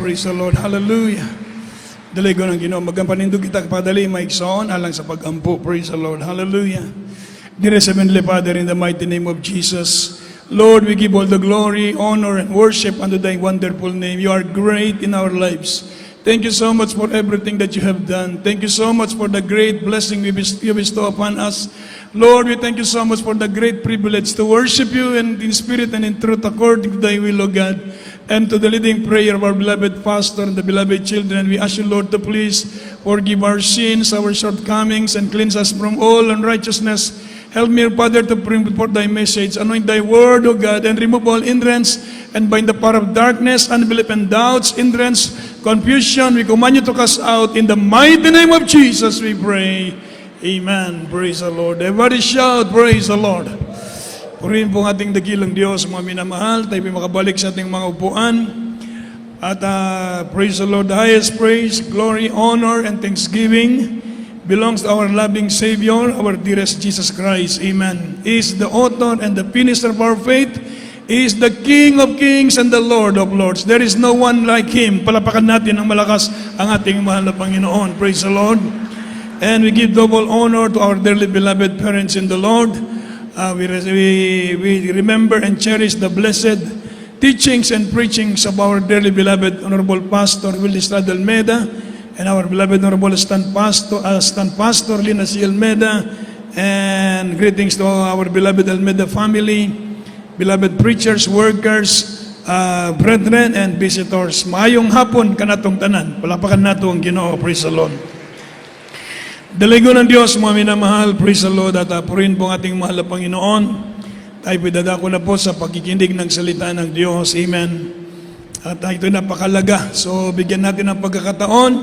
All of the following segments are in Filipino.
praise the Lord, hallelujah. Daligo ng Ginoo, magampanindog kita kapadali, maigsoon, alang sa pagampo, praise the Lord, hallelujah. Dear Heavenly Father, in the mighty name of Jesus, Lord, we give all the glory, honor, and worship unto thy wonderful name. You are great in our lives. Thank you so much for everything that you have done. Thank you so much for the great blessing you bestow upon us. Lord, we thank you so much for the great privilege to worship you in spirit and in truth according to thy will, O God. And to the leading prayer of our beloved pastor and the beloved children, we ask you, Lord, to please forgive our sins, our shortcomings, and cleanse us from all unrighteousness. Help me, Father, to bring forth thy message. Anoint thy word, O God, and remove all hindrance and bind the power of darkness, unbelief and doubts, hindrance, confusion. We command you to cast out. In the mighty name of Jesus, we pray. Amen. Praise the Lord. Everybody shout, praise the Lord. Purihin po ang ating dakilang Diyos, mga minamahal. Tayo makabalik sa ating mga upuan. At praise the Lord, the highest praise, glory, honor, and thanksgiving belongs to our loving Savior, our dearest Jesus Christ. Amen. He is the author and the finisher of our faith. He is the King of kings and the Lord of lords. There is no one like Him. Palapakan natin ng malakas ang ating mahal na Panginoon. Praise the Lord. And we give double honor to our dearly beloved parents in the Lord. We remember and cherish the blessed teachings and preachings of our dearly beloved Honorable Pastor Willie Estrada Almeida and our beloved Honorable Stand Pastor Lina C. Almeida, and greetings to our beloved Almeida family, beloved preachers, workers, brethren, and visitors. Maayong hapon kanatong tanan. Palapakan nato ang Ginoo. Praise the Lord. Daligo ng Diyos, mga minamahal, praise the Lord, at purihin po ang ating mahal na Panginoon. Tayo pidadako na po sa pagkikinig ng salita ng Diyos. Amen. At ito napakalaga. So, bigyan natin ng pagkakataon.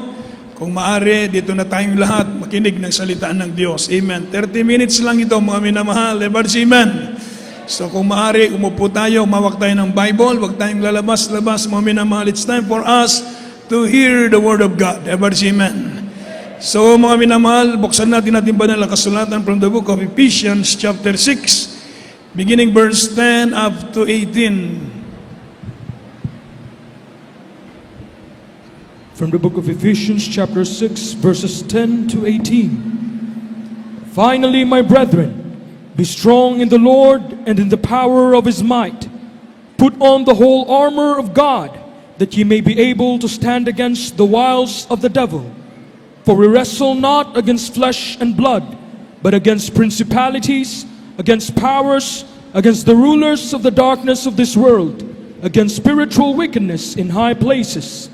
Kung maaari, dito na tayong lahat makinig ng salita ng Diyos. Amen. 30 minutes lang ito, mga minamahal. Everybody say amen. So, kung maaari, umupo tayo, umawak tayo ng Bible. Huwag tayong lalabas-labas, mga minamahal. It's time for us to hear the Word of God. Everybody say amen. So mga minamahal, buksan natin banal na kasulatan from the book of Ephesians chapter 6, beginning verse 10 up to 18. From the book of Ephesians chapter 6, verses 10 to 18. Finally, my brethren, be strong in the Lord and in the power of His might. Put on the whole armor of God, that ye may be able to stand against the wiles of the devil. For we wrestle not against flesh and blood, but against principalities, against powers, against the rulers of the darkness of this world, against spiritual wickedness in high places.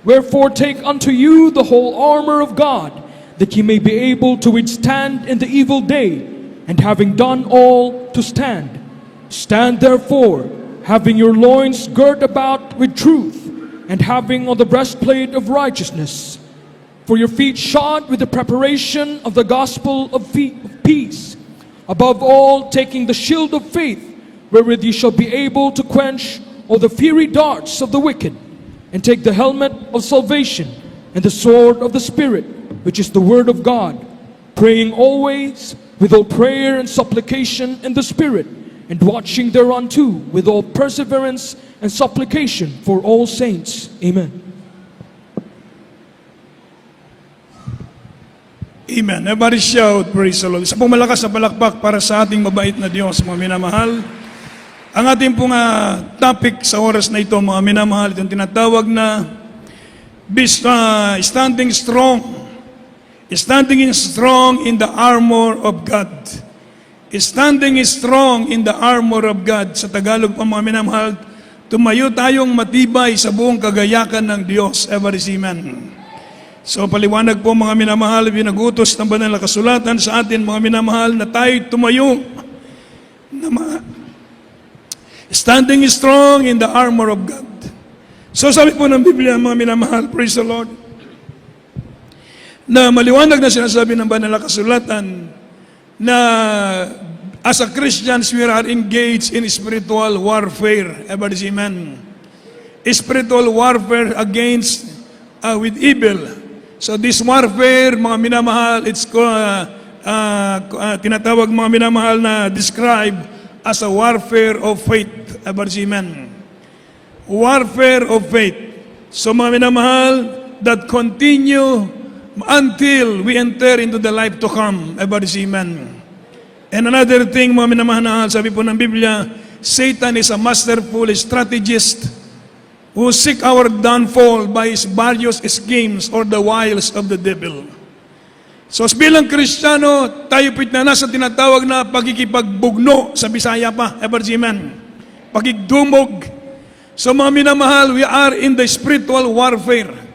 Wherefore take unto you the whole armor of God, that ye may be able to withstand in the evil day, and having done all, to stand. Stand therefore, having your loins girt about with truth, and having on the breastplate of righteousness, for your feet shod with the preparation of the gospel of peace. Above all, taking the shield of faith, wherewith ye shall be able to quench all the fiery darts of the wicked, and take the helmet of salvation, and the sword of the Spirit, which is the word of God, praying always with all prayer and supplication in the Spirit, and watching thereunto with all perseverance and supplication for all saints. Amen. Amen. Everybody shout, praise the Lord. Isa pong malakas na palakpak para sa ating mabait na Diyos, mga minamahal. Ang ating pong topic sa oras na ito, mga minamahal, itong tinatawag na standing strong. Standing strong in the armor of God. Standing strong in the armor of God. Sa Tagalog po, mga minamahal, tumayo tayong matibay sa buong kagayakan ng Diyos. Everybody say amen. So paliwanag po mga minamahal, pinag-utos ng banal na kasulatan sa atin mga minamahal na tayo tumayo na standing strong in the armor of God. So sabi po ng Biblia mga minamahal, praise the Lord, na maliwanag na sinasabi ng banal na kasulatan na as a Christians we are engaged in spiritual warfare. Everybody say amen. Spiritual warfare against with evil. So this warfare, mga minamahal, it's tinatawag mga minamahal na describe as a warfare of faith. Amen. Warfare of faith. So mga minamahal, that continue until we enter into the life to come. Everybody say amen. And another thing, mga minamahal, sabi po ng Biblia, Satan is a masterful strategist who seek our downfall by his various schemes or the wiles of the devil. So bilang Kristiyano, tayo po'y na nasa tinatawag na pagkikipagbugno sa Bisaya pa. Everybody say amen. Pagigdumog. So mga minamahal, we are in the spiritual warfare.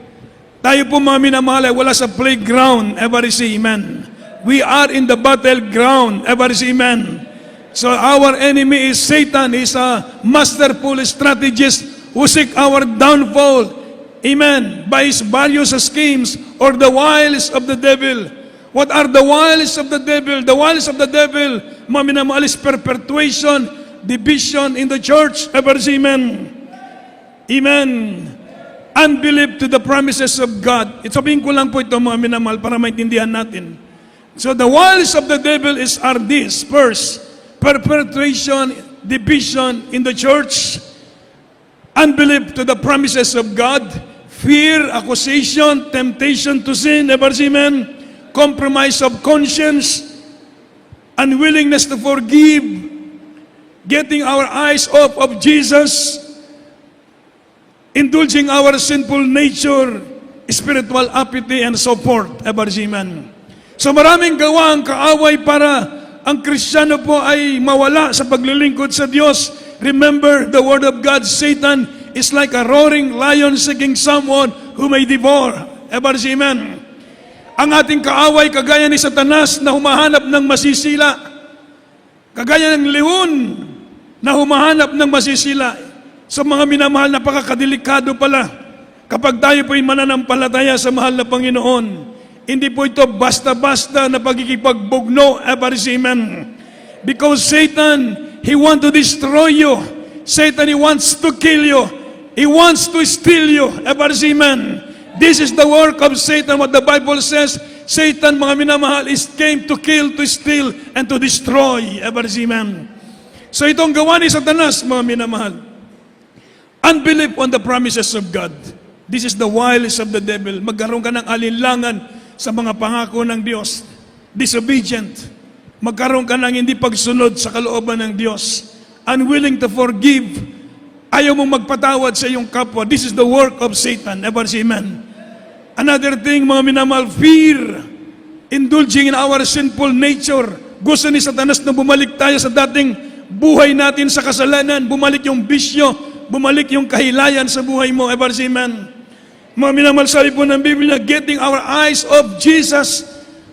Tayo po mga minamahal ay wala sa playground. Everybody say amen. We are in the battleground. Everybody say amen. So our enemy is Satan. He's a masterful strategist who seek our downfall. Amen. By his various schemes or the wiles of the devil. What are the wiles of the devil? The wiles of the devil, mga minamahal, is perpetuation, division in the church. Everybody say amen. Amen. Unbelief to the promises of God. Sabihin ko lang po ito mga minamahal para maintindihan natin. So the wiles of the devil are this. First, perpetuation, division in the church. Unbelief to the promises of God. Fear, accusation, temptation to sin. Everybody say amen. Compromise of conscience. Unwillingness to forgive. Getting our eyes off of Jesus. Indulging our sinful nature, spiritual apathy, and so forth. Everybody say amen. So maraming gawa ang kaaway para ang Kristiyano po ay mawala sa paglilingkod sa Diyos. Remember the word of God, Satan is like a roaring lion seeking someone who may devour. Everybody say amen. Ang ating kaaway, kagaya ni Satanas na humahanap ng masisila. Kagaya ng leon na humahanap ng masisila. Sa mga minamahal, napakadelikado pala. Kapag tayo po'y mananampalataya sa mahal na Panginoon, hindi po ito basta-basta na pagkikipagbugno. Everybody say amen. Because Satan, he wants to destroy you. Satan, he wants to kill you. He wants to steal you. Everybody say amen. This is the work of Satan. What the Bible says, Satan, mga minamahal, is came to kill, to steal, and to destroy. Everybody say amen. So itong gawa ni Satanas, mga minamahal, unbelief on the promises of God. This is the wiles of the devil. Magkaroon ka ng alinlangan sa mga pangako ng Diyos. Disobedient. Magkaroon ka ng hindi pagsunod sa kalooban ng Diyos. Unwilling to forgive. Ayaw mong magpatawad sa iyong kapwa. This is the work of Satan. Ever say amen. Another thing, mga minamahal, fear. Indulging in our sinful nature. Gusto ni Satanas na bumalik tayo sa dating buhay natin sa kasalanan. Bumalik yung bisyo. Bumalik yung kahilayan sa buhay mo. Ever say amen. Mga minamahal, sabi po ng Biblia, getting our eyes off Jesus.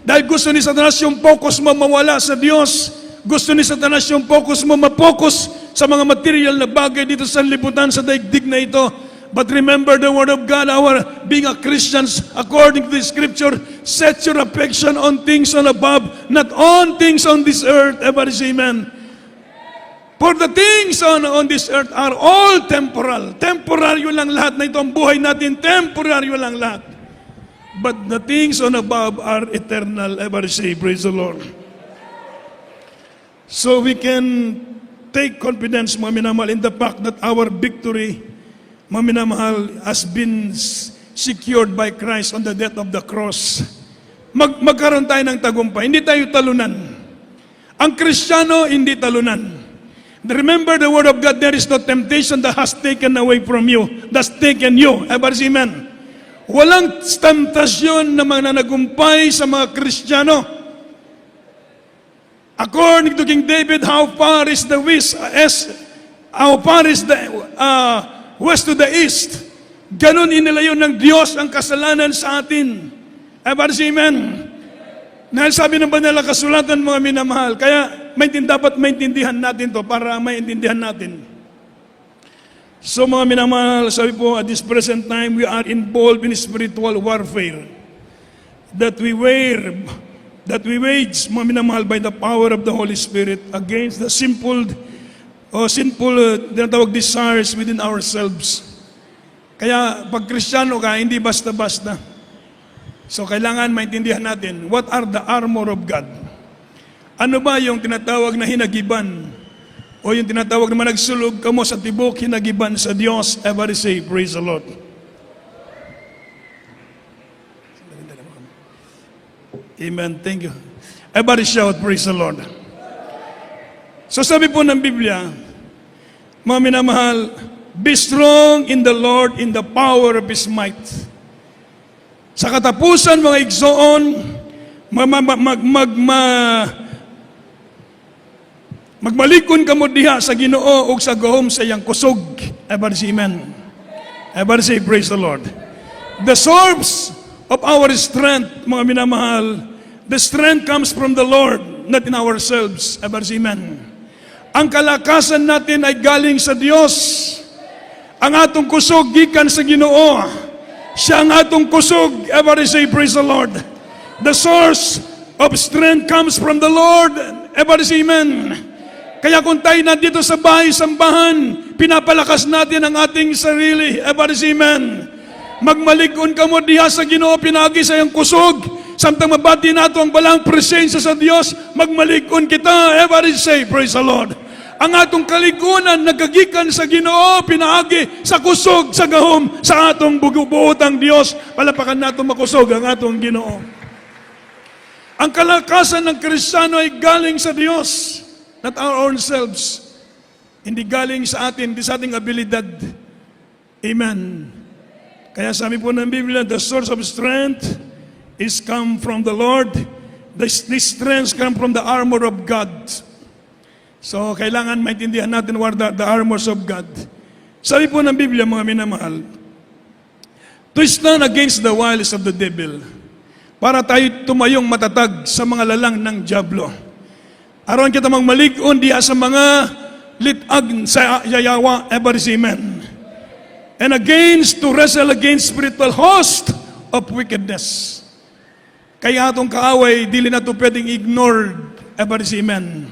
Dahil gusto ni Satanas yung focus mo mawala sa Diyos. Gusto ni Satanas yung focus mo mapokus sa mga material na bagay dito sa libutan, sa daigdig na ito. But remember the word of God, our being a Christians, according to the scripture, set your affection on things on above, not on things on this earth. Ever say amen. For the things on this earth are all temporal. Temporaryo lang lahat na ito. Ang buhay natin, temporaryo lang lahat. But the things on above are eternal. Ever say, praise the Lord. So we can take confidence, mga minamahal, in the fact that our victory, mga minamahal, has been secured by Christ on the death of the cross. Magkaroon tayo ng tagumpay. Hindi tayo talunan. Ang Kristiyano, hindi talunan. Remember the word of God, there is no temptation that has taken away from you, that's taken you. Everybody say amen. Walang temptasyon na mananagumpay sa mga Kristiyano. According to King David, how far is the west to the east? Ganon inilayo ng Diyos ang kasalanan sa atin. Everybody say amen. Dahil sabi ng banal na kasulatan, mga minamahal, kaya dapat maintindihan natin to para maintindihan natin. So mga minamahal, sabi po, at this present time, we are involved in spiritual warfare that we wage, mga minamahal, by the power of the Holy Spirit against the sinful tinatawag desires within ourselves. Kaya pag Kristiyano ka, hindi basta-basta. So kailangan maintindihan natin, what are the armor of God? Ano ba yung tinatawag na hinagiban? O yung tinatawag na managsulog ka mo sa tibok, hinagiban sa Diyos? Everybody say, praise the Lord. Amen. Thank you. Everybody shout, praise the Lord. So sabi po ng Biblia, mga minamahal, be strong in the Lord in the power of His might. Sa katapusan, mga igsoon, magmalikon ka mo diha sa Ginoo o sa gahom sa iyang kusog. Everybody say amen. Everybody say praise the Lord. The source of our strength, mga minamahal, the strength comes from the Lord, not in ourselves. Everybody say amen. Ang kalakasan natin ay galing sa Diyos. Ang atong kusog gikan sa Ginoo. Siya ang atong kusog. Everybody say praise the Lord. The source of strength comes from the Lord. Everybody say amen. Kaya kung tayo nandito sa bahay-sambahan, pinapalakas natin ang ating sarili. Everybody say amen. Magmalikon ka mo diha sa Ginoo, pinagi sa iyang kusog. Samtang mabati nato ang balang presensya sa Dios, magmalikon kita. Everybody say, praise the Lord. Ang atong kalikunan, nagagikan sa Ginoo, pinaagi sa kusog, sa gahom, sa atong buotang Dios. Palapakan nato makusog ang atong Ginoo. Ang kalakasan ng Kristiyano ay galing sa Dios. Not our own selves. Hindi galing sa atin, hindi sa ating abilidad. Amen. Kaya sabi po ng Biblia, the source of strength is come from the Lord. This strength come from the armor of God. So, kailangan maintindihan natin what the armors of God. Sabi po ng Biblia, mga minamahal, to stand against the wiles of the devil, para tayo tumayong matatag sa mga lalang ng dyablo. Aron kita magmalikon diha sa mga litag sa yayawa, everybody say amen. And against, to wrestle against spiritual host of wickedness. Kaya atong kaaway, dili na ito pwedeng ignored. Everybody say amen.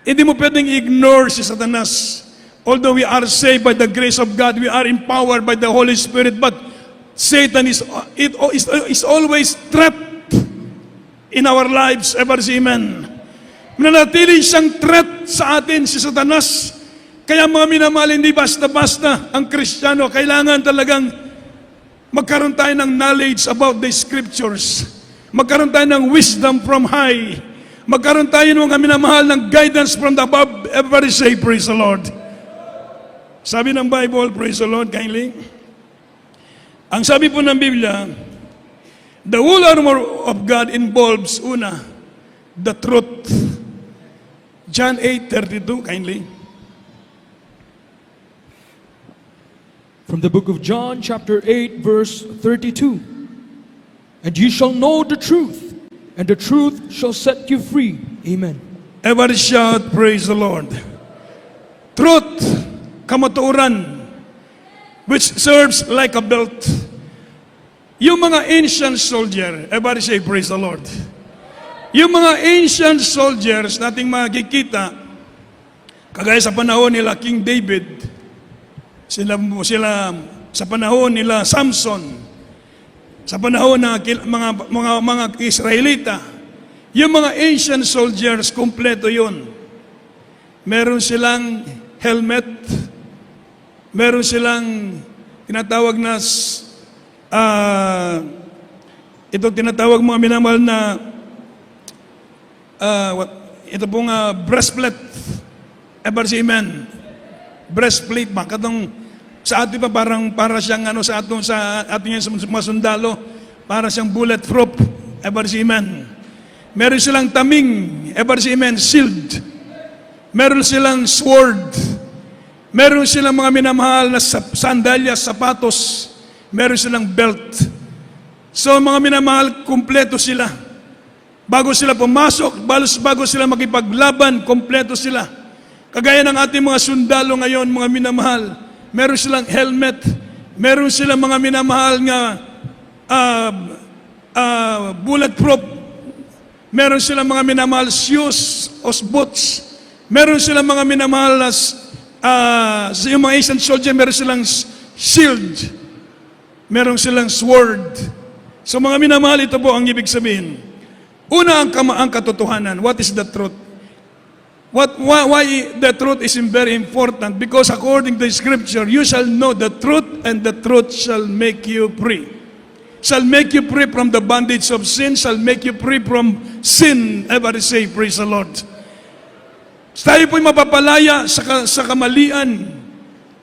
Hindi mo pwedeng ignore si Satanas. Although we are saved by the grace of God, we are empowered by the Holy Spirit, but Satan is always trapped in our lives. Everybody say amen. Mananatili siyang threat sa atin, si Satanas. Kaya mga minamahal, hindi basta-basta ang Kristiyano. Kailangan talagang magkaroon tayo ng knowledge about the Scriptures. Magkaroon tayo ng wisdom from high. Magkaroon tayo ng mga minamahal ng guidance from the above. Everybody say, praise the Lord. Sabi ng Bible, praise the Lord, kindly. Ang sabi po ng Biblia, the whole armor of God involves, una, the truth. John 8:32, kindly. From the book of John, chapter 8, verse 32. And ye shall know the truth, and the truth shall set you free. Amen. Everybody shout, praise the Lord. Truth, kamatuoran, which serves like a belt. Yung mga ancient soldier, everybody say, praise the Lord. Yung mga ancient soldiers nating makikita, kagaya sa panahon nila King David, sila sa panahon nila Samson, sa panahon ng mga Israelita, yung mga ancient soldiers, kumpleto yun. Meron silang helmet, meron silang tinatawag na itong tinatawag mga minamahal na ito pong breastplate. Everybody say amen. Breastplate ba? Katong sa atin pa para siyang sa ating mga sundalo, para siyang bulletproof. Everybody say amen. Meron silang taming. Everybody say amen. Shield. Meron silang sword. Meron silang mga minamahal na sandalyas, sapatos. Meron silang belt. So mga minamahal, kumpleto sila. Bago sila pumasok, bago sila makipaglaban, kompleto sila. Kagaya ng ating mga sundalo ngayon, mga minamahal, meron silang helmet, meron silang mga minamahal nga bulletproof, meron silang mga minamahal shoes o boots, meron silang mga minamahal na yung mga ancient soldier, meron silang shield, meron silang sword. So mga minamahal, ito po ang ibig sabihin. Una, ang katotohanan. What is the truth? Why the truth is very important? Because according to the Scripture, you shall know the truth, and the truth shall make you free. shall make you free from the bondage of sin, shall make you free from sin. Everybody say, praise the Lord. Tayo po'y mapapalaya sa kamalian.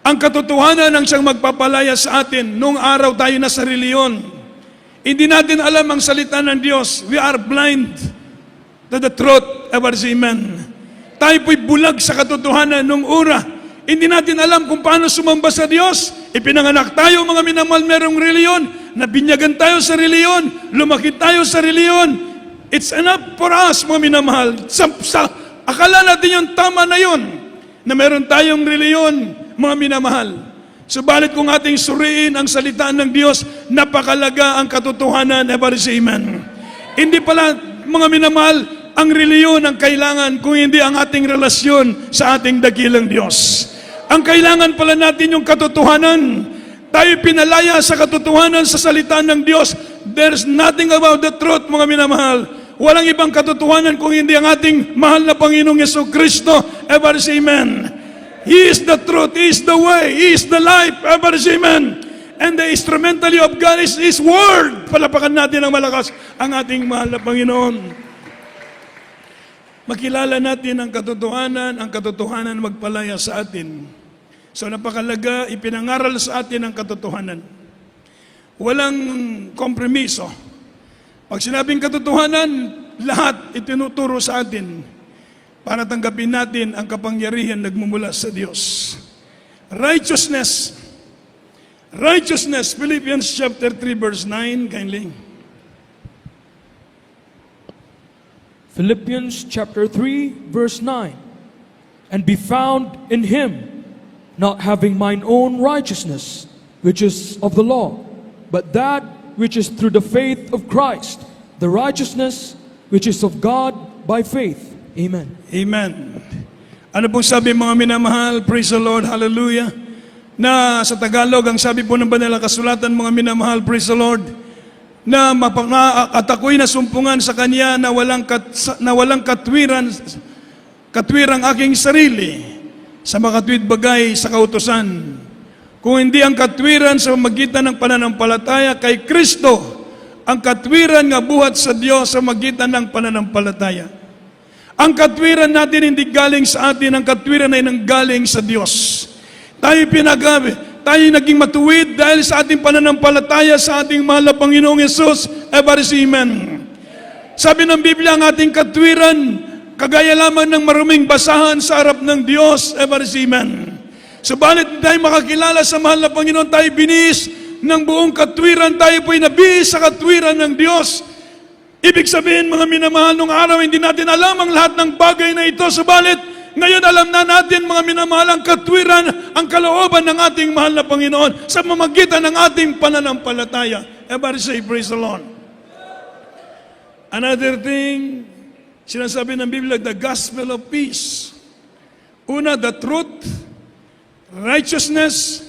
Ang katotohanan ang siyang magpapalaya sa atin. Noong araw tayo nasa reliyon, hindi natin alam ang salita ng Diyos. We are blind to the truth. Everybody say amen. Tayo po'y bulag sa katotohanan noong ura. Hindi natin alam kung paano sumamba sa Diyos. Ipinanganak tayo, mga minamahal, merong reliyon. Nabinyagan tayo sa reliyon. Lumaki tayo sa reliyon. It's enough for us, mga minamahal. Akala natin yung tama na yun, na meron tayong reliyon, mga minamahal. Subalit kung ating suriin ang salita ng Diyos, napakalaga ang katotohanan. Everybody say amen. Hindi pala, mga minamahal, ang reliyon ang kailangan kung hindi ang ating relasyon sa ating dakilang Diyos. Ang kailangan pala natin yung katotohanan. Tayo pinalaya sa katotohanan sa salita ng Diyos. There's nothing about the truth, mga minamahal. Walang ibang katotohanan kung hindi ang ating mahal na Panginoong Jesucristo. Everybody say amen. He is the truth, He is the way, He is the life. Everybody say amen. And the instrumentality of God is His Word. Palapakan natin ng malakas ang ating mahal na Panginoon. Makilala natin ang katotohanan magpalaya sa atin. So napakalaga, ipinangaral sa atin ang katotohanan. Walang kompromiso. Pag sinabing katotohanan, lahat itinuturo sa atin para tanggapin natin ang kapangyarihan nagmumula sa Diyos. Righteousness, Philippians chapter 3 verse 9, kindly. Philippians chapter 3, verse 9. And be found in him, not having mine own righteousness, which is of the law, but that which is through the faith of Christ, the righteousness which is of God by faith. Amen. Amen. Ano pong sabi, mga minamahal? Praise the Lord, hallelujah. Na sa Tagalog, ang sabi po ng banal na kasulatan, mga minamahal, praise the Lord, na at ako'y nasumpungan sa Kanya na walang katwirang aking sarili sa makatwid bagay sa kautusan. Kung hindi ang katwiran sa magitan ng pananampalataya kay Kristo, ang katwiran nga buhat sa Diyos sa magitan ng pananampalataya. Ang katwiran natin hindi galing sa atin, ang katwiran ay nanggaling sa Diyos. Tayo naging matuwid dahil sa ating pananampalataya sa ating mahal na Panginoong Yesus. Everybody say amen. Sabi ng Biblia, ang ating katwiran, kagaya lamang ng maruming basahan sa harap ng Diyos. Everybody say amen. Subalit tayo makakilala sa mahal na Panginoon, tayo binis ng buong katwiran, tayo po'y nabihis sa katwiran ng Diyos. Ibig sabihin, mga minamahal, nung araw hindi natin alam ang lahat ng bagay na ito. Subalit, ngayon alam na natin, mga minamahal, ang katwiran, ang kalooban ng ating mahal na Panginoon sa mamagitan ng ating pananampalataya. Everybody say, praise the Lord. Another thing, sinasabi ng Biblia, the gospel of peace. Una, the truth, righteousness,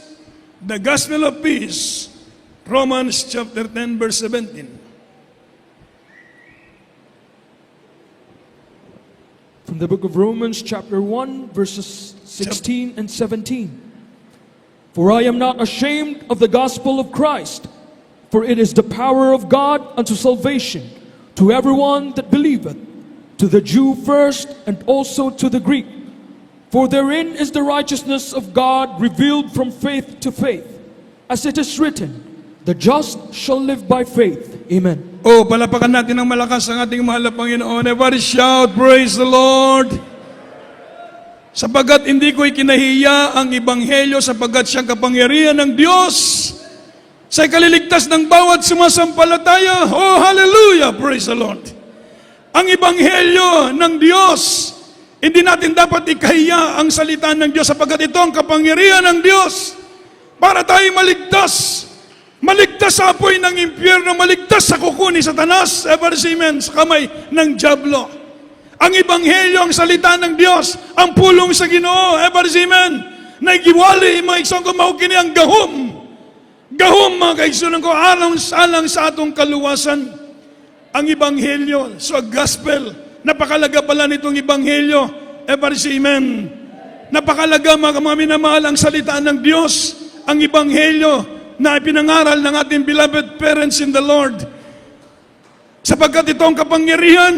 the gospel of peace. Romans chapter 10, verse 17. From the book of Romans chapter 1, verses 16 and 17. For I am not ashamed of the gospel of Christ, for it is the power of God unto salvation to everyone that believeth, to the Jew first and also to the Greek. For therein is the righteousness of God revealed from faith to faith, as it is written, the just shall live by faith. Amen. Palapakan natin ng malakas ang ating mahal na Panginoon. Everybody shout, praise the Lord. Sapagat hindi ko ikinahiya ang Ebanghelyo, sapagat siyang kapangyarihan ng Diyos sa ikaliligtas ng bawat sumasampalataya. Oh, hallelujah, praise the Lord. Ang Ebanghelyo ng Diyos, hindi natin dapat ikahiya ang salita ng Diyos, sapagat ito ang kapangyarihan ng Diyos para tayo maligtas. Maligtas sa apoy ng impyerno, maligtas sa kuko ni Satanas, every amen, sa kamay ng dyablo. Ang Ebanghelyo, ang salita ng Diyos, ang pulong sa Ginoo, every amen, na igiwali, mga isang kumahukini ang gahom. Gahom, mga kaigsunan ko, alang sa atong kaluwasan. Ang Ebanghelyo, so gospel, napakalaga pala nitong Ebanghelyo, every amen. Napakalaga, mga minamahal, ang salita ng Diyos, ang Ebanghelyo, na ipinangaral ng ating beloved parents in the Lord. Sapagkat ito ang kapangyarihan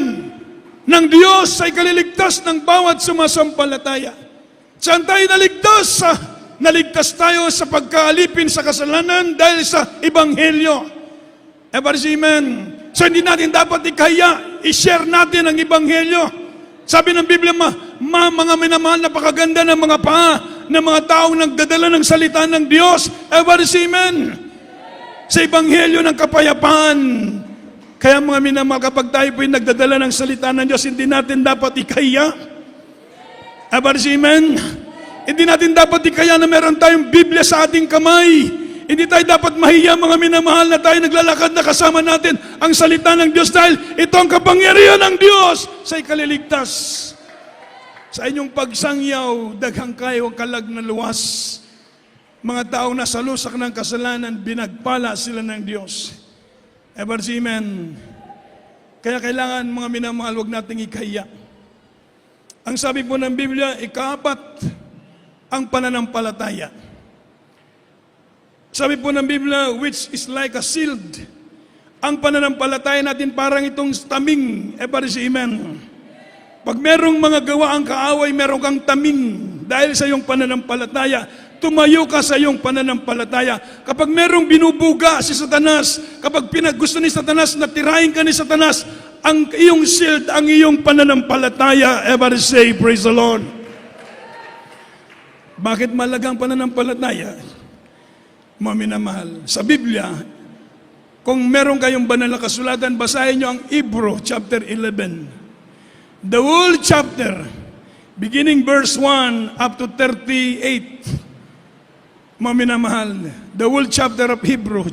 ng Diyos ay kaliligtas ng bawat sumasampalataya. Saan tayo naligtas? Naligtas tayo sa pagkaalipin sa kasalanan dahil sa Ebanghelyo. Amen. So hindi natin dapat ikaya, i-share natin ang Ebanghelyo. Sabi ng Biblia, mga minamahal, napakaganda ng mga paa ng mga taong nagdadala ng salita ng Diyos. Amen. Sa Ebanghelyo ng kapayapaan. Kaya mga minamahal, kapag tayo po'y nagdadala ng salita ng Diyos, hindi natin dapat ikaya. Amen. Hindi natin dapat ikaya na meron tayong Biblia sa ating kamay. Hindi tayo dapat mahiya, mga minamahal, na tayo naglalakad na kasama natin ang salita ng Diyos dahil ito ang kapangyarihan ng Diyos sa ikaliligtas. Sa inyong pagsangyaw, daghang kayo kalag na luwas. Mga taong nasa lusak ng kasalanan, binagpala sila ng Diyos. Amen. Kaya kailangan, mga minamahal, huwag nating ikahiya. Ang sabi po ng Biblia, ikaapat, ang pananampalataya. Sabi po ng Biblia, which is like a shield. Ang pananampalataya natin parang itong taming. Amen. Pag merong mga gawa ang kaaway, meron kang taming. Dahil sa iyong pananampalataya, tumayo ka sa iyong pananampalataya. Kapag merong binubuga si Satanas, kapag pinaggusto ni Satanas na tirahin ka ni Satanas, ang iyong shield, ang iyong pananampalataya. Everybody say, praise the Lord. Bakit malagang pananampalataya? Mga minamahal, sa Biblia, kung meron kayong banal na kasulatan, basahin nyo ang Hebrew chapter 11. The whole chapter, beginning verse 1 up to 38. Mga minamahal, the whole chapter of Hebrew.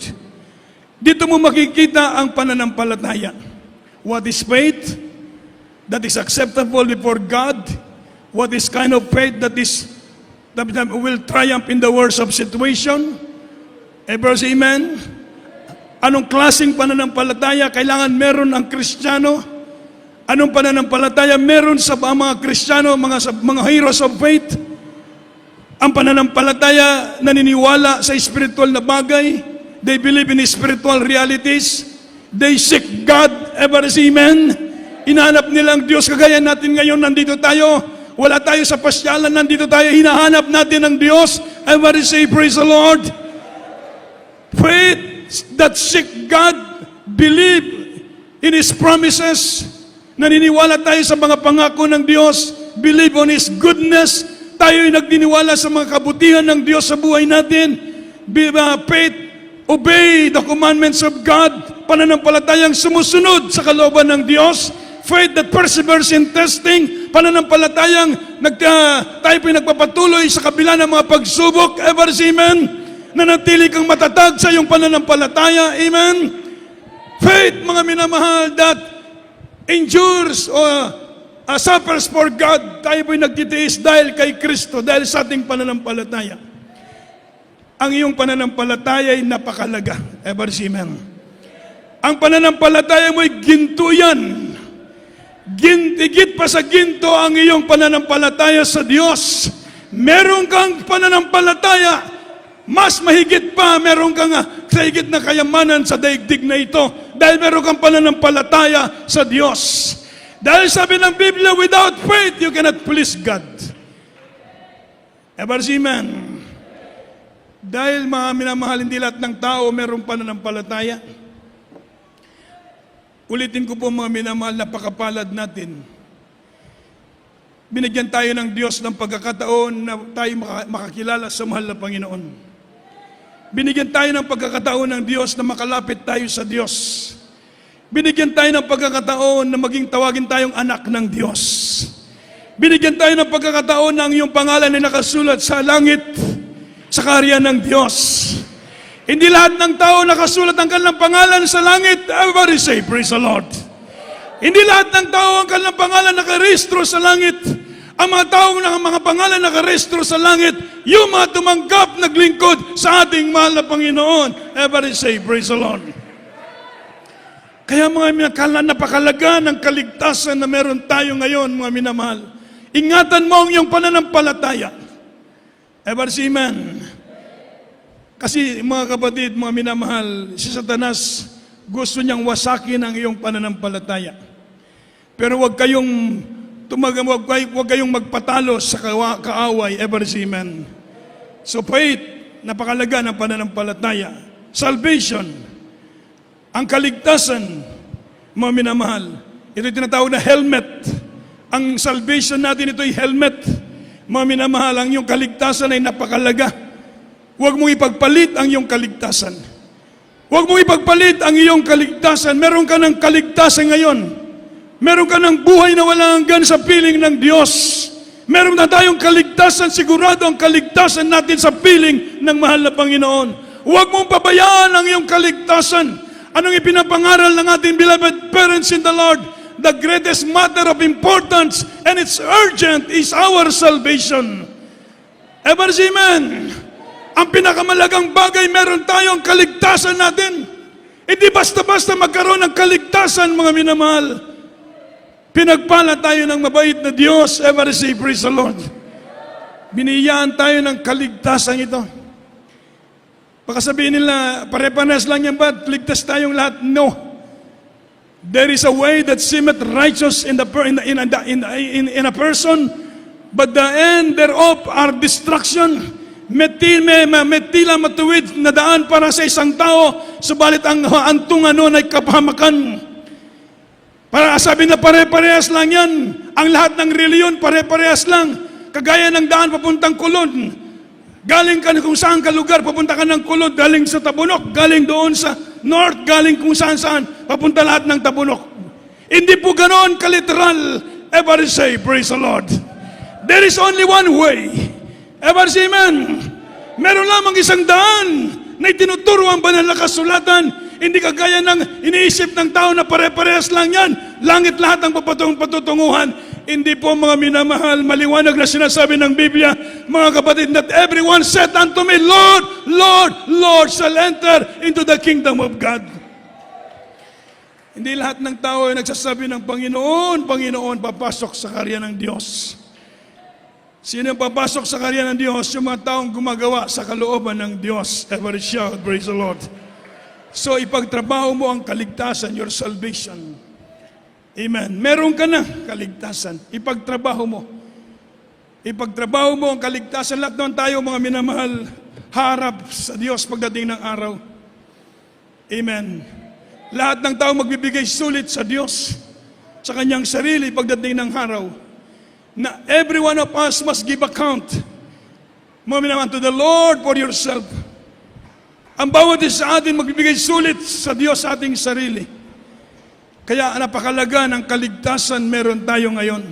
Dito mo makikita ang pananampalataya. What is faith that is acceptable before God? What is kind of faith that will triumph in the worst of situation? Amen. Anong klaseng pananampalataya kailangan meron ang Kristiyano? Anong pananampalataya meron sa mga Kristiyano, mga heroes of faith? Ang pananampalataya naniniwala sa spiritual na bagay. They believe in spiritual realities. They seek God. Amen. Hinahanap nilang Diyos kagaya natin ngayon. Nandito tayo. Wala tayo sa pasyalan. Nandito tayo. Hinahanap natin ang Diyos. Everybody say, praise the Lord. Faith that seek God, believe in His promises. Naniniwala tayo sa mga pangako ng Diyos. Believe on His goodness. Tayo'y nagdiniwala sa mga kabutihan ng Diyos sa buhay natin. Faith, obey the commandments of God. Pananampalatayang sumusunod sa kalooban ng Diyos. Faith that perseveres in testing. Pananampalatayang tayo po'y nagpapatuloy sa kabila ng mga pagsubok. Amen. Nanatili kang matatag sa iyong pananampalataya. Amen. Faith, mga minamahal, that endures or suffers for God. Tayo po'y nagtitiis dahil kay Kristo, dahil sa ating pananampalataya. Ang iyong pananampalataya ay napakalaga. Amen. Ang pananampalataya mo'y ginto yan. Higit pa sa ginto ang iyong pananampalataya sa Diyos. Meron kang pananampalataya, mas mahigit pa, meron kang higit na kayamanan sa daigdig na ito dahil meron kang pananampalataya sa Diyos. Dahil sabi ng Biblia, without faith, you cannot please God. Amen. Dahil mga minamahal, hindi lahat ng tao merong pananampalataya. Ulitin ko po, mga minamahal, napakapalad natin. Binigyan tayo ng Diyos ng pagkakataon na tayo makakilala sa mahal na Panginoon. Binigyan tayo ng pagkakataon ng Diyos na makalapit tayo sa Diyos. Binigyan tayo ng pagkakataon na maging tawagin tayong anak ng Diyos. Binigyan tayo ng pagkakataon na ang iyong pangalan ay nakasulat sa langit, sa kaharian ng Diyos. Hindi lahat ng tao nakasulat ang kanilang pangalan sa langit. Everybody say, praise the Lord. Hindi lahat ng tao ang kanilang pangalan nakarehistro sa langit. Ang mga taong ng mga pangalan nakarehistro sa langit, yung mga tumanggap, naglingkod sa ating mahal na Panginoon. Everybody say, praise the Lord. Kaya mga minakala, napakalaga ng kaligtasan na meron tayo ngayon, mga minamahal. Ingatan mo ang iyong pananampalataya. Everybody say, amen. Kasi mga kapatid, mga minamahal, si Satanas gusto niyang wasakin ang iyong pananampalataya. Pero huwag kayong huwag kayong magpatalo sa kaaway, ever see, amen. So faith, napakalaga ng pananampalataya. Salvation, ang kaligtasan, mga minamahal, ito tinatawag na helmet. Ang salvation natin, ito ay helmet. Mga minamahal, ang iyong kaligtasan ay napakalaga. Huwag mong ipagpalit ang iyong kaligtasan. Huwag mong ipagpalit ang iyong kaligtasan. Meron ka ng kaligtasan ngayon. Meron ka ng buhay na walang hanggan sa piling ng Diyos. Meron na tayong kaligtasan, sigurado ang kaligtasan natin sa piling ng mahal na Panginoon. Huwag mong pabayaan ang iyong kaligtasan. Anong ipinapangaral ng ating beloved parents in the Lord? The greatest matter of importance and it's urgent is our salvation. Ever see, amen? Ang pinakamalagang bagay, meron tayong kaligtasan natin. Hindi basta-basta magkaroon ng kaligtasan, mga minamahal. Pinagpala tayo ng mabait na Diyos. Ever say, praise the Lord. Biniyaan tayo ng kaligtasan ito. Baka sabihin nila, pare-pares lang yan ba? Ligtas tayong lahat? No. There is a way that seemeth righteous in a person, but the end thereof are destruction. Metila matuwid na daan para sa isang tao, subalit ang antungan nun ay kapahamakan. Para sabi na pare-parehas lang yan. Ang lahat ng reliyon pare-parehas lang. Kagaya ng daan papuntang Kulod. Galing ka kung saan ka lugar, papunta ka ng Kulod. Galing sa Tabunok, galing doon sa North, galing kung saan-saan, papunta lahat ng Tabunok. Hindi po ganoon kaliteral. Ever say, praise the Lord. There is only one way. Ever see, amen? Meron lamang isang daan na itinuturo ang banal na kasulatan. Hindi kagaya ng iniisip ng tao na pare-parehas lang yan. Langit lahat ang patutunguhan. Hindi po, mga minamahal, maliwanag na sinasabi ng Biblia, mga kapatid, that everyone said unto me, Lord, Lord, Lord, shall enter into the kingdom of God. Hindi lahat ng tao ay nagsasabi ng Panginoon, Panginoon, papasok sa karya ng Diyos. Sino ang papasok sa karya ng Diyos? Yung mga taong gumagawa sa kalooban ng Diyos. Ever shout, praise the Lord. So ipagtrabaho mo ang kaligtasan, your salvation. Amen. Meron ka na kaligtasan. Ipagtrabaho mo. Ipagtrabaho mo ang kaligtasan. Lahat naman tayo, mga minamahal, harap sa Diyos pagdating ng araw. Amen. Lahat ng tao magbibigay sulit sa Diyos, sa kanyang sarili pagdating ng araw. Na every one of us must give account, mga minamahal, to the Lord for yourself. Ang bawat isa sa atin magbibigay sulit sa Diyos sa ating sarili. Kaya napakalaga ng kaligtasan meron tayo ngayon.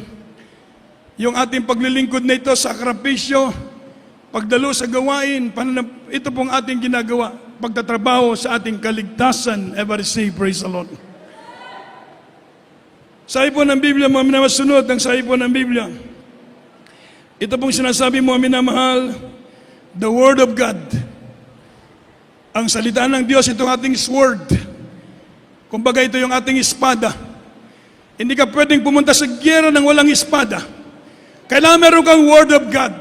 Yung ating paglilingkod na ito, sakripisyo, pagdalo sa gawain, ito pong ating ginagawa, pagtatrabaho sa ating kaligtasan. Ever say, praise the Lord. Sa ipon ng Biblia, mga minamasunod ng sa ipon ng Biblia, ito pong sinasabi, mga minamahal, the Word of God. Ang salita ng Diyos, itong ating sword. Kumbaga ito yung ating espada. Hindi ka pwedeng pumunta sa giyera nang walang espada. Kailangan meron kang Word of God.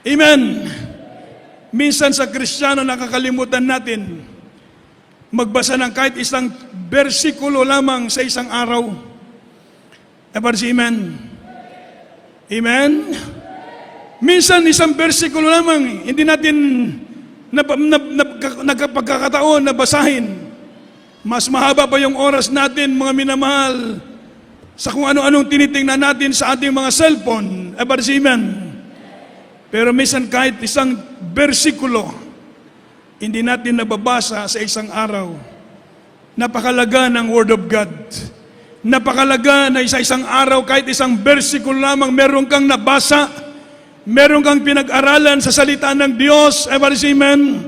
Amen. Minsan sa Kristiyano nakakalimutan natin magbasa ng kahit isang bersikulo lamang sa isang araw. Ever see, amen? Amen? Minsan isang bersikulo lamang, hindi natin nagkapagkakataon na basahin. Mas mahaba pa yung oras natin, mga minamahal, sa kung ano-anong tinitingnan natin sa ating mga cellphone. Ever see, amen? Pero minsan kahit isang bersikulo, hindi natin nababasa sa isang araw. Napakalaga ng Word of God. Napakalaga na isang araw, kahit isang bersikulo lamang, meron kang nabasa, meron kang pinag-aralan sa salita ng Diyos. Ever see, amen?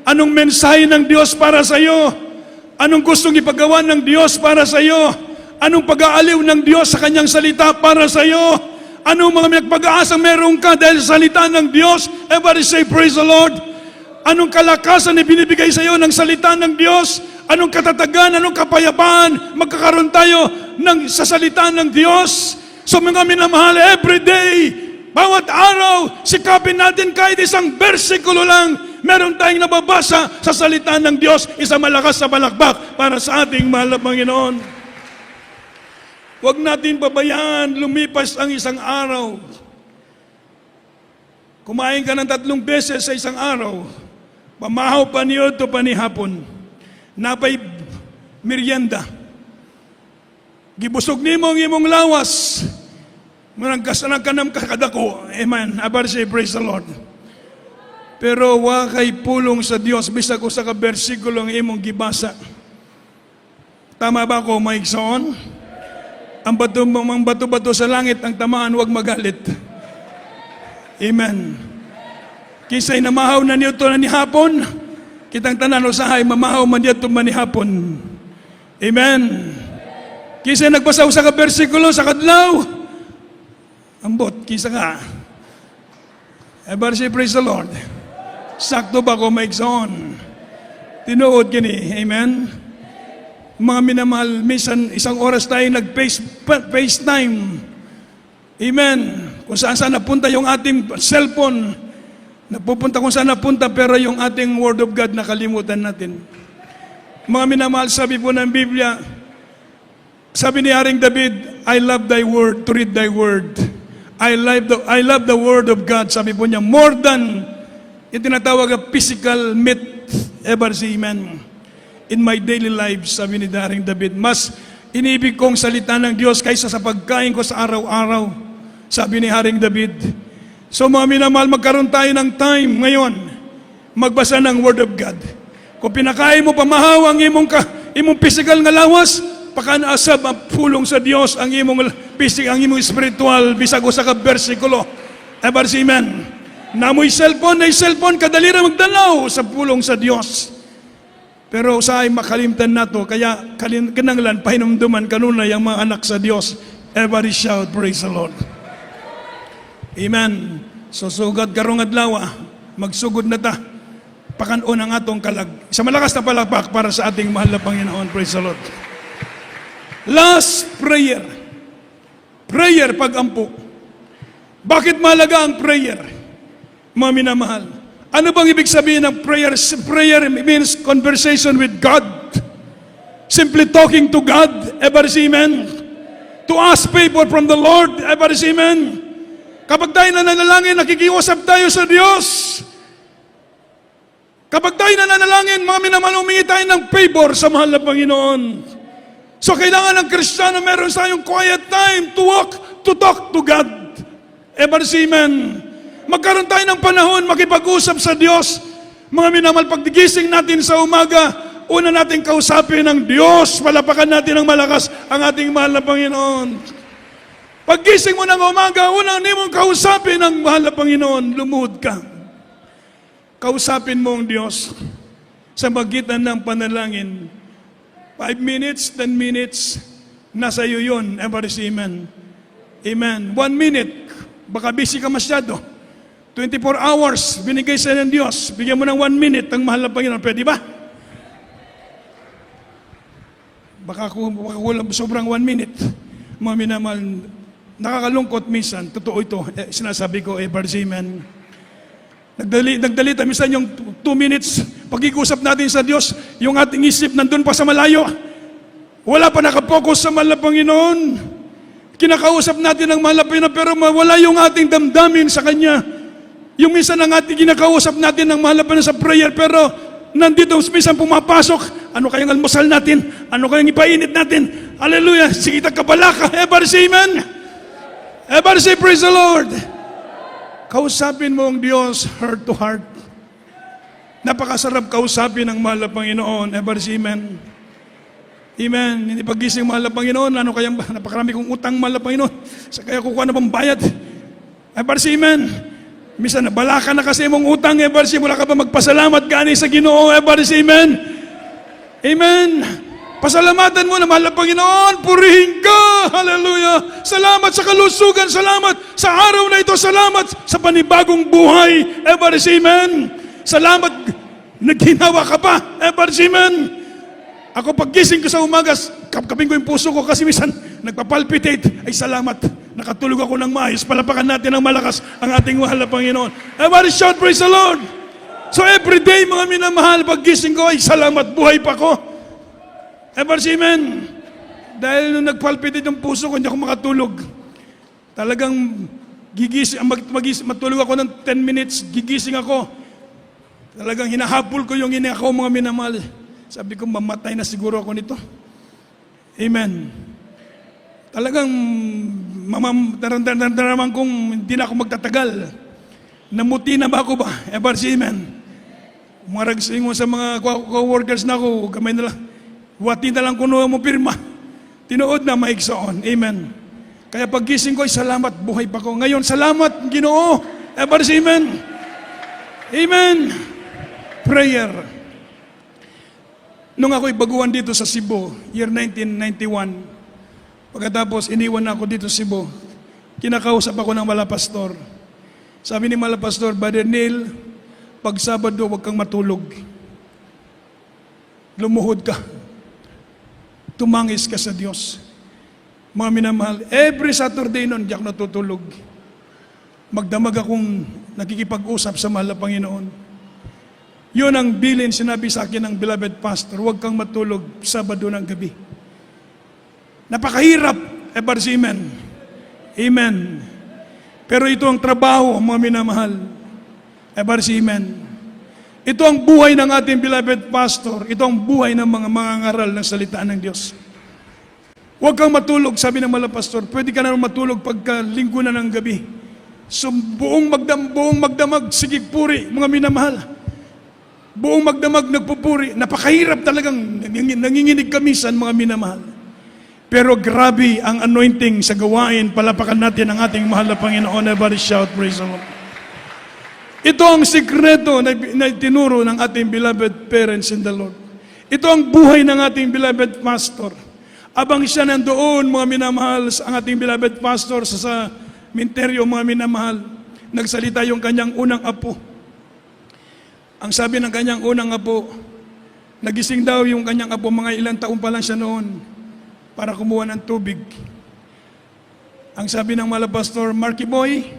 Anong mensahe ng Diyos para sa iyo? Anong gustong ipagawa ng Diyos para sa iyo? Anong pag-aaliw ng Diyos sa kanyang salita para sa iyo? Anong mga pag-aasa meron ka dahil sa salita ng Diyos? Ever say, praise the Lord. Anong kalakasan na binibigay sa iyo ng salita ng Diyos? Anong katatagan, anong kapayapaan magkakaroon tayo sa salita ng Diyos? So mga minamahal, every day, bawat araw, sikapin natin kahit isang bersikulo lang meron tayong nababasa sa salita ng Diyos, isang malakas sa balakbak para sa ating mahal na Panginoon. Huwag natin pabayaan lumipas ang isang araw. Kumain ka ng 3 beses sa isang araw, pamahaw paniyod to panihapon, napay merienda. Gibusog nimo ang imong lawas, managkasanag ka ng kakadako. Amen. Abarsi, praise the Lord. Pero wa kay pulong sa Dios bisag usa ka bersikulo ang imong gibasa. Tama ba ko, maigsoon? Ang bato-bato sa langit ang tamaan, wag magalit. Amen. Kisay namahaw na niyo to na ni hapon, kitang tanan usahay mamahaw man diyo to man ni hapon. Amen. Kisay nagbasa usa ka bersikulo sa kadlaw, ambot kisa ka. Ever say praise the Lord. Sakto ba ko maigsoon? Tinuod kini. Amen. Mga minamahal, minsan isang oras tayo nag-FaceTime. Amen. Kung saan napunta yung ating cellphone, napupunta kung saan napunta, pero yung ating Word of God nakalimutan natin. Mga minamahal, sabi po ng Biblia, sabi ni Haring David, I love thy word, to read thy word. I love the word of God, sabi po niya, more than yung tinatawag na physical meat, ever see, amen. In my daily life, sabi ni Haring David, mas inibig kong salita ng Diyos kaysa sa pagkain ko sa araw-araw, sabi ni Haring David. So mga minamahal, magkaroon tayo ng time ngayon, magbasa ng Word of God. Kung pinakain mo pamahaw ang imong physical nga lawas, pakanaasab ang pulong sa Diyos ang imong physical, ang imong spiritual, bisag usa ka bersikulo. Ever see, amen. Namoy cellphone, kadali ra magdalaw sa pulong sa Diyos. Pero usahay makalimtan nato, kaya kinanglan, pahinumduman kanunay ang mga anak sa Diyos. Every shout, praise the Lord. Amen. So sugad karong adlaw, magsugod na ta. Pakanon ang atong kalag. Sa malakas na palakpak para sa ating mahal na Panginoon, praise the Lord. Last prayer. Prayer pag-ampo. Bakit mahalaga ang prayer? Mga minamahal. Ano bang ibig sabihin ng prayer? Prayer means conversation with God. Simply talking to God. Ever see, amen? To ask favor from the Lord. Ever see, amen? Kapag tayo nananalangin, nakikiusap tayo sa Diyos. Kapag tayo nananalangin, mga minamahal, humingi tayo ng favor sa mahal na Panginoon. So kailangan ng Kristiyano meron tayong quiet time to talk to God. Ever see, amen? Magkaroon tayo ng panahon makipag-usap sa Diyos. Mga minamahal, pagdigising natin sa umaga, una natin kausapin ng Diyos, palapakan natin ng malakas ang ating mahal na Panginoon. Paggising mo ng umaga, unang mong kausapin ang mahal na Panginoon, lumuhod ka. Kausapin mo ang Diyos sa magitan ng panalangin. 5 minutes, 10 minutes, nasa iyo yun. Ever see, amen. Amen. 1 minute, baka busy ka masyado. 24 hours, binigay sa ng Diyos. Bigyan mo ng 1 minute ang mahal na Panginoon. Pwede ba? Baka kulang sobrang 1 minute. Mga minamahal, nakakalungkot minsan. Totoo ito. Sinasabi ko, ever see, amen. Nagdalita minsan yung 2 minutes, pag-iusap natin sa Diyos, yung ating isip nandun pa sa malayo. Wala pa nakapokus sa mahal na Panginoon. Kinakausap natin ang mahal na Panginoon, pero wala yung ating damdamin sa Kanya. Yung minsan ang ating kinakausap natin ng mahal na Panginoon sa prayer, pero nandito minsan pumapasok, ano kayong almusal natin? Ano kayong ipainit natin? Hallelujah! Sige, tagkabalaka. Ever say, amen? Ever say, praise the Lord? Kausapin mo ang Diyos, heart to heart. Napakasarap kausapin ang mahal na Panginoon. Ever say, amen? Amen. Hindi pagising mahal na Panginoon, ano kayang, napakarami kong utang mahal na Panginoon. Sa kaya kukuha na pang bayad. Ever say, amen? Misa nabala ka na kasi mong utang, ever say, wala ka pa magpasalamat gani sa Ginoo, ever say, amen? Amen. Pasalamatan mo na mahal na Panginoon, purihin ka, hallelujah. Salamat sa kalusugan, salamat sa araw na ito, salamat sa panibagong buhay, ever say, amen? Salamat, naghinawa ka pa, ever say, amen? Ako paggising ko sa umaga, kapkapin ko yung puso ko kasi minsan nagpapalpitate, ay salamat. Nakatulog ako ng maayos, palapakan natin ng malakas ang ating mahal na Panginoon. Everybody shout, praise the Lord! So everyday, mga minamahal, paggising ko, ay salamat, buhay pa ko. Ever see, amen? Dahil nung nagpalpitate yung puso ko, hindi ako makatulog. Talagang gigising, matulog ako ng 10 minutes, gigising ako. Talagang hinahabol ko yung ina ko, mga minamahal. Sabi ko, mamatay na siguro ako nito. Amen. Talagang nararamdaman kong hindi na ako magtatagal. Namuti na ba ako ba? Ever see, amen? Maragsing mo sa mga co-workers na ako, kamay na lang, wati na lang kuno mo pirma. Tinuod na maigsoon. Amen. Kaya paggising ko, salamat, buhay pa ko. Ngayon, salamat, Ginoo. Ever see, amen? Amen. Prayer. Nung ako'y baguhan dito sa Cebu, year 1991, pagkatapos iniwan ako dito sa Cebu, kinakausap ako ng malapastor. Sabi ni malapastor, Brother Neil, pag Sabado, huwag kang matulog. Lumuhod ka. Tumangis ka sa Diyos. Mga minamahal, every Saturday noon, di ako natutulog. Magdamag akong nakikipag-usap sa mahal na Panginoon. Yun ang bilin sinabi sa akin ng beloved pastor, huwag kang matulog Sabado ng gabi. Napakahirap, ever see, amen. Amen. Pero ito ang trabaho, mga minamahal. Ever see, amen. Ito ang buhay ng ating beloved pastor. Ito ang buhay ng mga mangangaral ng salita ng Diyos. Huwag kang matulog, sabi ng malapastor. Pwede ka na matulog pagka linggo na ng gabi. So buong magdamag, sige puri, mga minamahal. Buong magdamag nagpupuri. Napakahirap talagang nanginginig kamisan, mga minamahal. Pero grabe ang anointing sa gawain. Palapakan natin ang ating mahal na Panginoon. Everybody shout, praise the Lord. Ito ang sikreto na tinuro ng ating beloved parents in the Lord. Ito ang buhay ng ating beloved pastor. Abang siya nandoon, mga minamahal, ang ating beloved pastor sa minteryo, mga minamahal, nagsalita yung kanyang unang apo. Ang sabi ng kanyang unang apo, nagising daw yung kanyang apo, mga ilang taon pa lang siya noon, para kumuha ng tubig. Ang sabi ng malapastor, Marky Boy,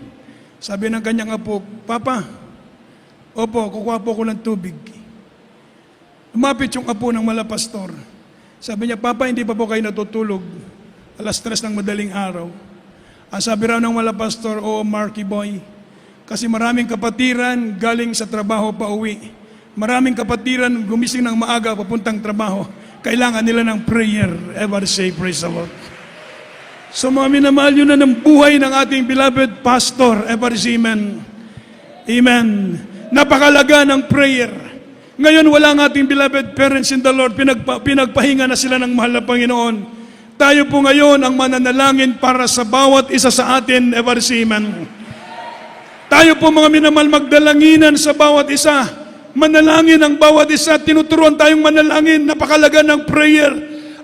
sabi ng kanyang apo, Papa, opo, kukuha po ko ng tubig. Lumapit yung apo ng malapastor. Sabi niya, Papa, hindi pa po kayo natutulog. 3:00 ng madaling araw. Ang sabi raw ng malapastor, oo, Marky Boy, kasi maraming kapatiran galing sa trabaho pa uwi. Maraming kapatiran gumising ng maaga papuntang trabaho. Kailangan nila ng prayer. Ever say, praise the Lord. So mga minamahal, yun na ng buhay ng ating beloved pastor. Ever say, amen. Amen. Napakalaga ng prayer. Ngayon wala ang ating beloved parents in the Lord. Pinagpahinga na sila ng mahal na Panginoon. Tayo po ngayon ang mananalangin para sa bawat isa sa atin. Ever say, amen. Tayo po mga minamahal, magdalanginan sa bawat isa. Manalangin ang bawat isa. Tinuturuan tayong manalangin. Napakalaga ng prayer.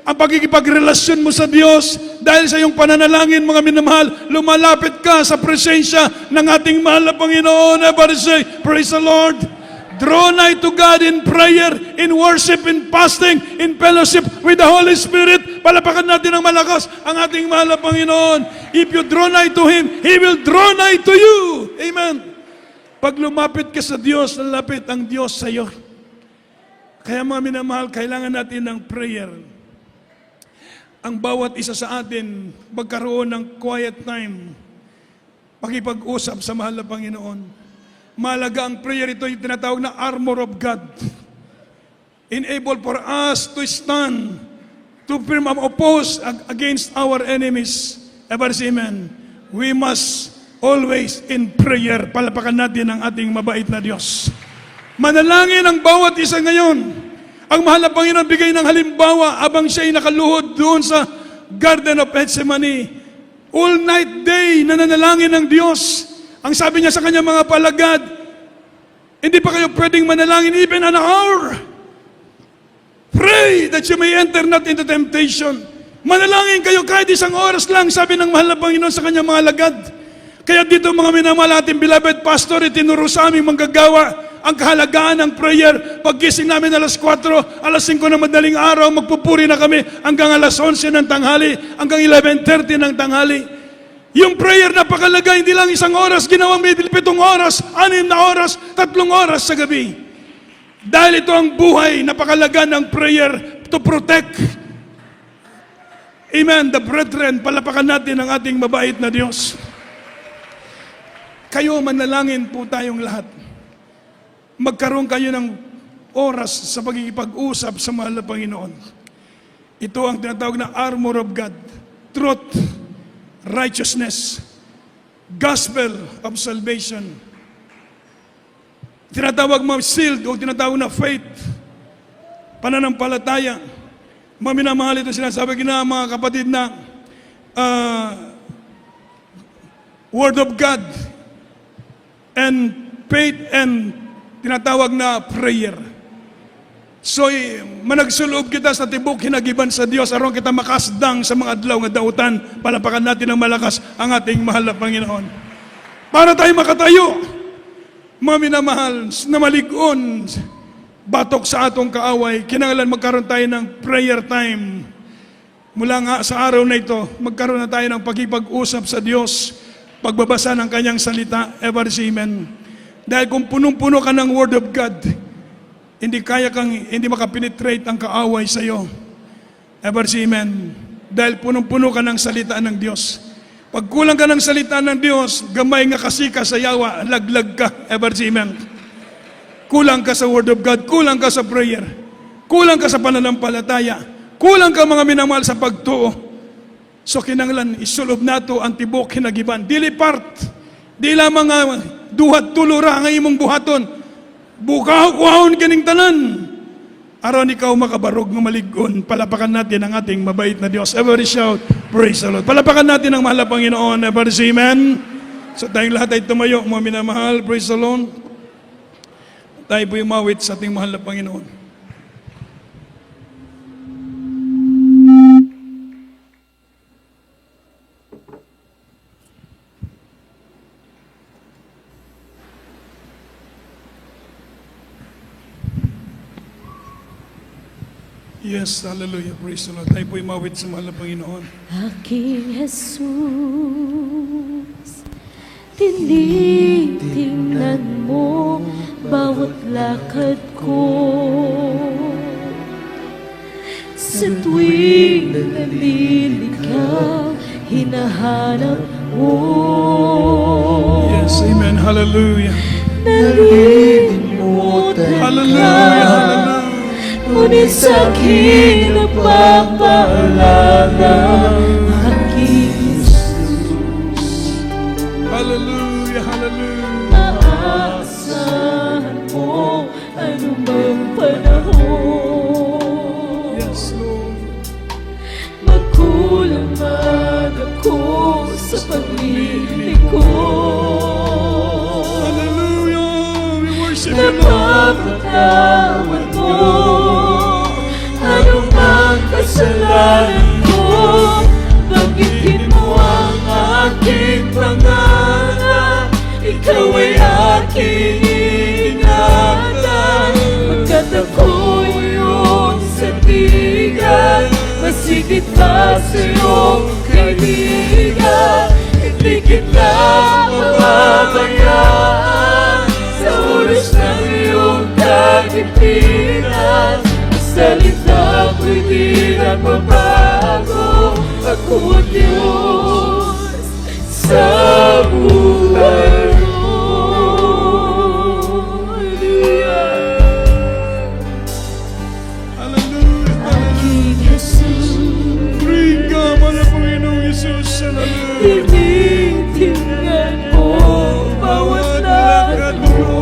Ang pagkikipagrelasyon mo sa Diyos. Dahil sa iyong pananalangin, mga minamahal, lumalapit ka sa presensya ng ating mahal na Panginoon. Everybody say, praise the Lord. Draw nigh to God in prayer, in worship, in fasting, in fellowship with the Holy Spirit. Palapakan natin ng malakas ang ating mahal na Panginoon. If you draw nigh to Him, He will draw nigh to you. Amen. Pag lumapit ka sa Diyos, lalapit ang Diyos sa iyo. Kaya mga minamahal, kailangan natin ng prayer. Ang bawat isa sa atin, magkaroon ng quiet time. Pakipag-usap sa mahal na Panginoon. Mahalaga ang prayer, ito yung tinatawag na armor of God. Enable for us to stand, to firm oppose against our enemies. Ever say amen. We must always in prayer. Palapakan natin ang ating mabait na Diyos. Manalangin ang bawat isa ngayon. Ang mahal na Panginoon bigay ng halimbawa abang siya ay nakaluhod doon sa Garden of Gethsemane. All night day nananalangin ng Diyos. Ang sabi niya sa kanyang mga palagad, hindi pa kayo pwedeng manalangin even an hour. Pray that you may enter not into temptation. Manalangin kayo kahit 1 oras lang, sabi ng mahal na Panginoon sa kanyang mga alagad. Kaya dito mga minamahal ating beloved pastor, itinuro sa aming manggagawa ang kahalagaan ng prayer. Paggising namin 4:00, 5:00 ng madaling araw, magpupuri na kami hanggang 11:00 ng tanghali, hanggang 11:30 ng tanghali. Yung prayer napakalaga, hindi lang 1 oras, ginawang 7 oras, 6 na oras, 3 oras sa gabi. Dahil ito ang buhay, napakalaga ng prayer to protect. Amen. The brethren, palapakan natin ang ating mabait na Diyos. Kayo, manalangin po tayong lahat. Magkaroon kayo ng oras sa pagkikipag-usap sa mahal na Panginoon. Ito ang tinatawag na armor of God. Truth, righteousness, gospel of salvation. Tinatawag mo shield o tinatawag na faith, pananampalataya. Maminamahal ito sinasabi na mga kapatid na Word of God and faith and tinatawag na prayer. So, managsuloob kita sa tibok hinagiban sa Diyos aron kita makasdang sa mga adlaw nga dautan. Palapakan natin ng malakas ang ating mahal na Panginoon. Para tayo makatayo, mga minamahal, na maligon, batok sa atong kaaway, kinanglan magkaroon tayo ng prayer time. Mula nga sa araw na ito, magkaroon na tayo ng pagkipag-usap sa Diyos, pagbabasa ng Kanyang salita, ever amen. Dahil kung punong-puno ka ng Word of God, hindi makapenetrate ang kaaway sa iyo. Ever amen. Dahil punong-puno ka ng salita ng Diyos. Pag kulang ka ng salita ng Diyos, gamay nga kasika sa yawa, laglag ka, ever amen. Kulang ka sa Word of God, kulang ka sa prayer, kulang ka sa pananampalataya, kulang ka mga minamahal sa pagtuo. So kinanglan, isulob nato ang tibok hinagiban. Dili part, di lamang nga duhat tulura ang imong buhaton. Bukaw-kuhawon kining tanan. Aron ikaw makabarog ng maligon, palapakan natin ang ating mabait na Diyos. Every shout, praise the Lord. Palapakan natin ang mahal na Panginoon. Every amen. So tayong lahat ay tumayo, mga minamahal. Praise the Lord. Tayo po umawit sa ating mahal na Panginoon. Yes, hallelujah, praise the Lord. Tayo po umawit sa mahal na Panginoon. Aking Jesus, tinitingnan mo bawat lakad ko. Sa tuwing naliligaw, hinahanap mo. Yes, amen, hallelujah. Nalilimutan Hallelujah, ka, hallelujah. ngunit sa aking nagpapaalala, aking Hallelujah, hallelujah. aasahan mo anumang panahon. Yes, Lord. Magkulang man ako sa paglilingkod. Hallelujah. We worship you, Lord. Napapatawad mo anumang kasalanan ko. Banggitin mo ang aking pangalan, ikaw ay aking ingatan. Pagkat ako'y iyong sandigan, masigit pa sa iyong kaibigan. Hindi kita mababayaan sa oras ng iyong kagipitan. Salita ko'y di nagbabago, ako ang Diyos sa buhay mo. Hallelujah. Hallelujah. Aking Jesus, Bring ka, mahal na Panginoong Jesus. Hallelujah. tinitingnan mo bawat lakad mo.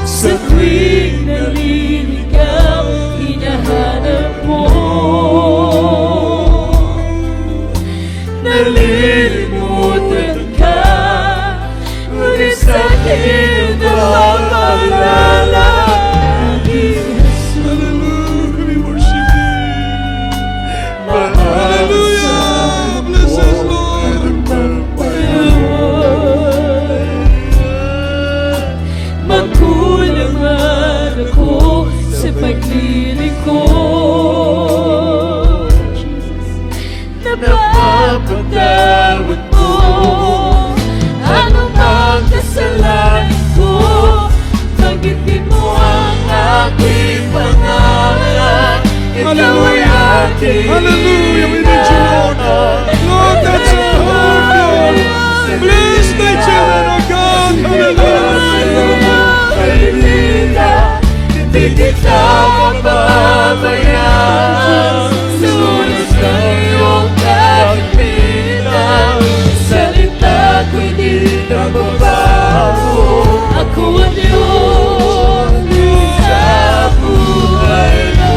Sa tuwing naliligaw, hinahanap mo. Nalilimutan ka, ngunit sa akin napapaalala. Aking Jesus, Hallelujah. We worship you. Hallelujah. Bless us, Lord. magkulang man ako sa paglilingkod. aking Hallelujah, we need you, Lord. Lord, that's our hope, Lord. Bless thy children, O God. Hallelujah. kaibigan, hindi kita mapapabayaan. Sulit ng iyong kagipitan, salita ko'y di nagbabago. Ako ang Diyos sa buhay mo.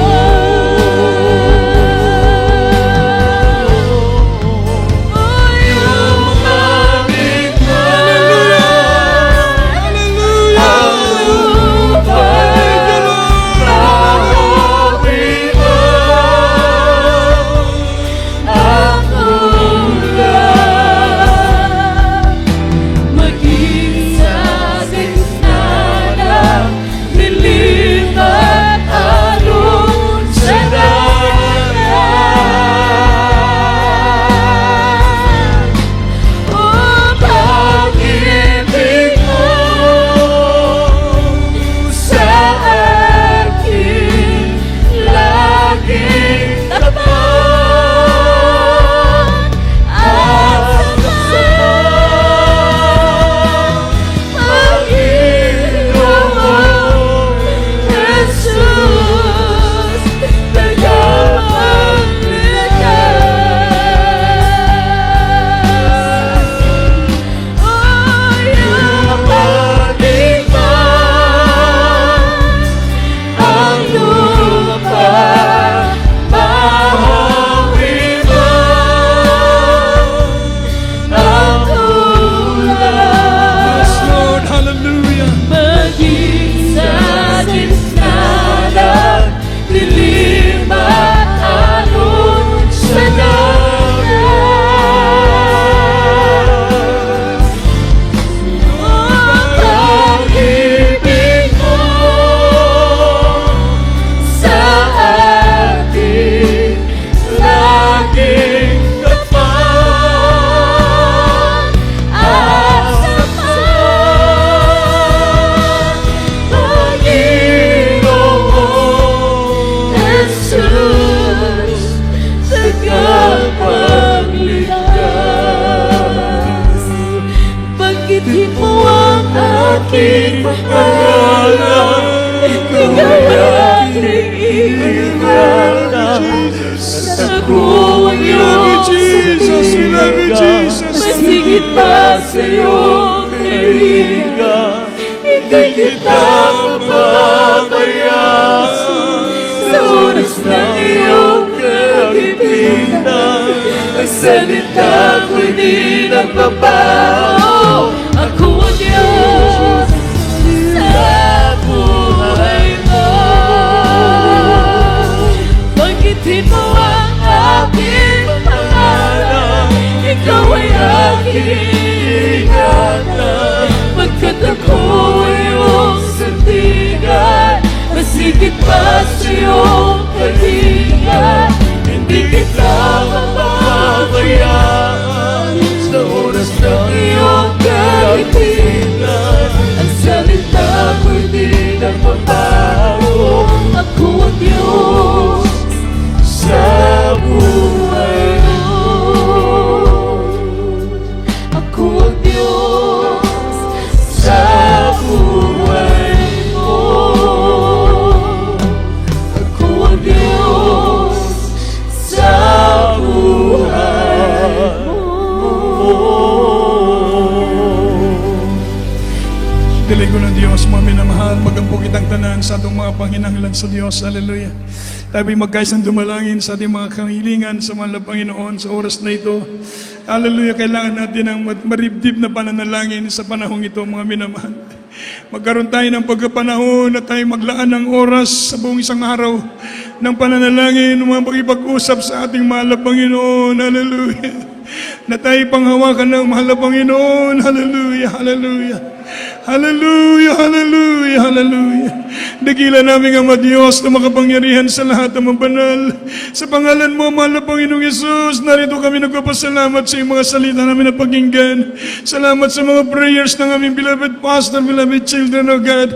Iyong mamigay ang lupa'y mahawi mo. Ang ulan maging sa gitna ng dilim at alon sa dagat. O pag-ibig mo sa akin laging tapat at sapat. Panginoon Jesus, tagapagligtas. O iyong maligman ang lupa, mahawi mo ang ulan. Yes, Lord. Hallelujah. Maging sa gitna ng dilim at alon sa dagat. Ang pag-ibig mo sa akin laging tapat at sapat. Panginoon Jesus, tagapagligtas. Banggitin mo ang aking pangalan, ikaw ay aking ingatan. Ako ang We love you, iyong Jesus. We love you, Jesus. masigit pa sa iyong kaibigan, hindi kita mapapabayaan. Sa oras ng iyong kagipitan, ang salita ko'y di nagbabago. Ako ang Diyos sa buhay mo. Banggitin mo ang aking pangalan, ikaw ay aking ingatan. Pagkat ako ay iyong sandigan, masigit pa sa iyong kalinga. Hindi kita mapapabayaan. Sa oras ng iyong kagipitan, ang salita ko'y di nagbabago. Ako ang Diyos sa buhay mo. Ako ang Diyos sa buhay mo. Ako ang Diyos sa buhay mo. Dili ko ng Diyos, mga minamahal, magampo kitang tanan sa atong mga panginahanglan sa Diyos. Hallelujah. Tabi magkaisang dumalangin sa ating mga kahilingan sa mga Panginoon sa oras na ito. Hallelujah. Kailangan natin ng maribdib na pananalangin sa panahong ito, mga minamahal. Magkaroon tayo ng pagkapanahon na tayo maglaan ng oras sa buong isang araw ng pananalangin, mga pag-ipag-usap sa ating mahal na Panginoon. Hallelujah. Na tayo panghawakan ng mahal na Panginoon. Hallelujah. Hallelujah. Hallelujah, hallelujah, hallelujah. Dakila namin Ama Diyos na makapangyarihan sa lahat ng mga banal. Sa pangalan mo, mahal na Panginoong Yesus, narito kami nagpapasalamat sa iyong mga salita namin na pakinggan. Salamat sa mga prayers ng aming beloved pastor, beloved children, O God.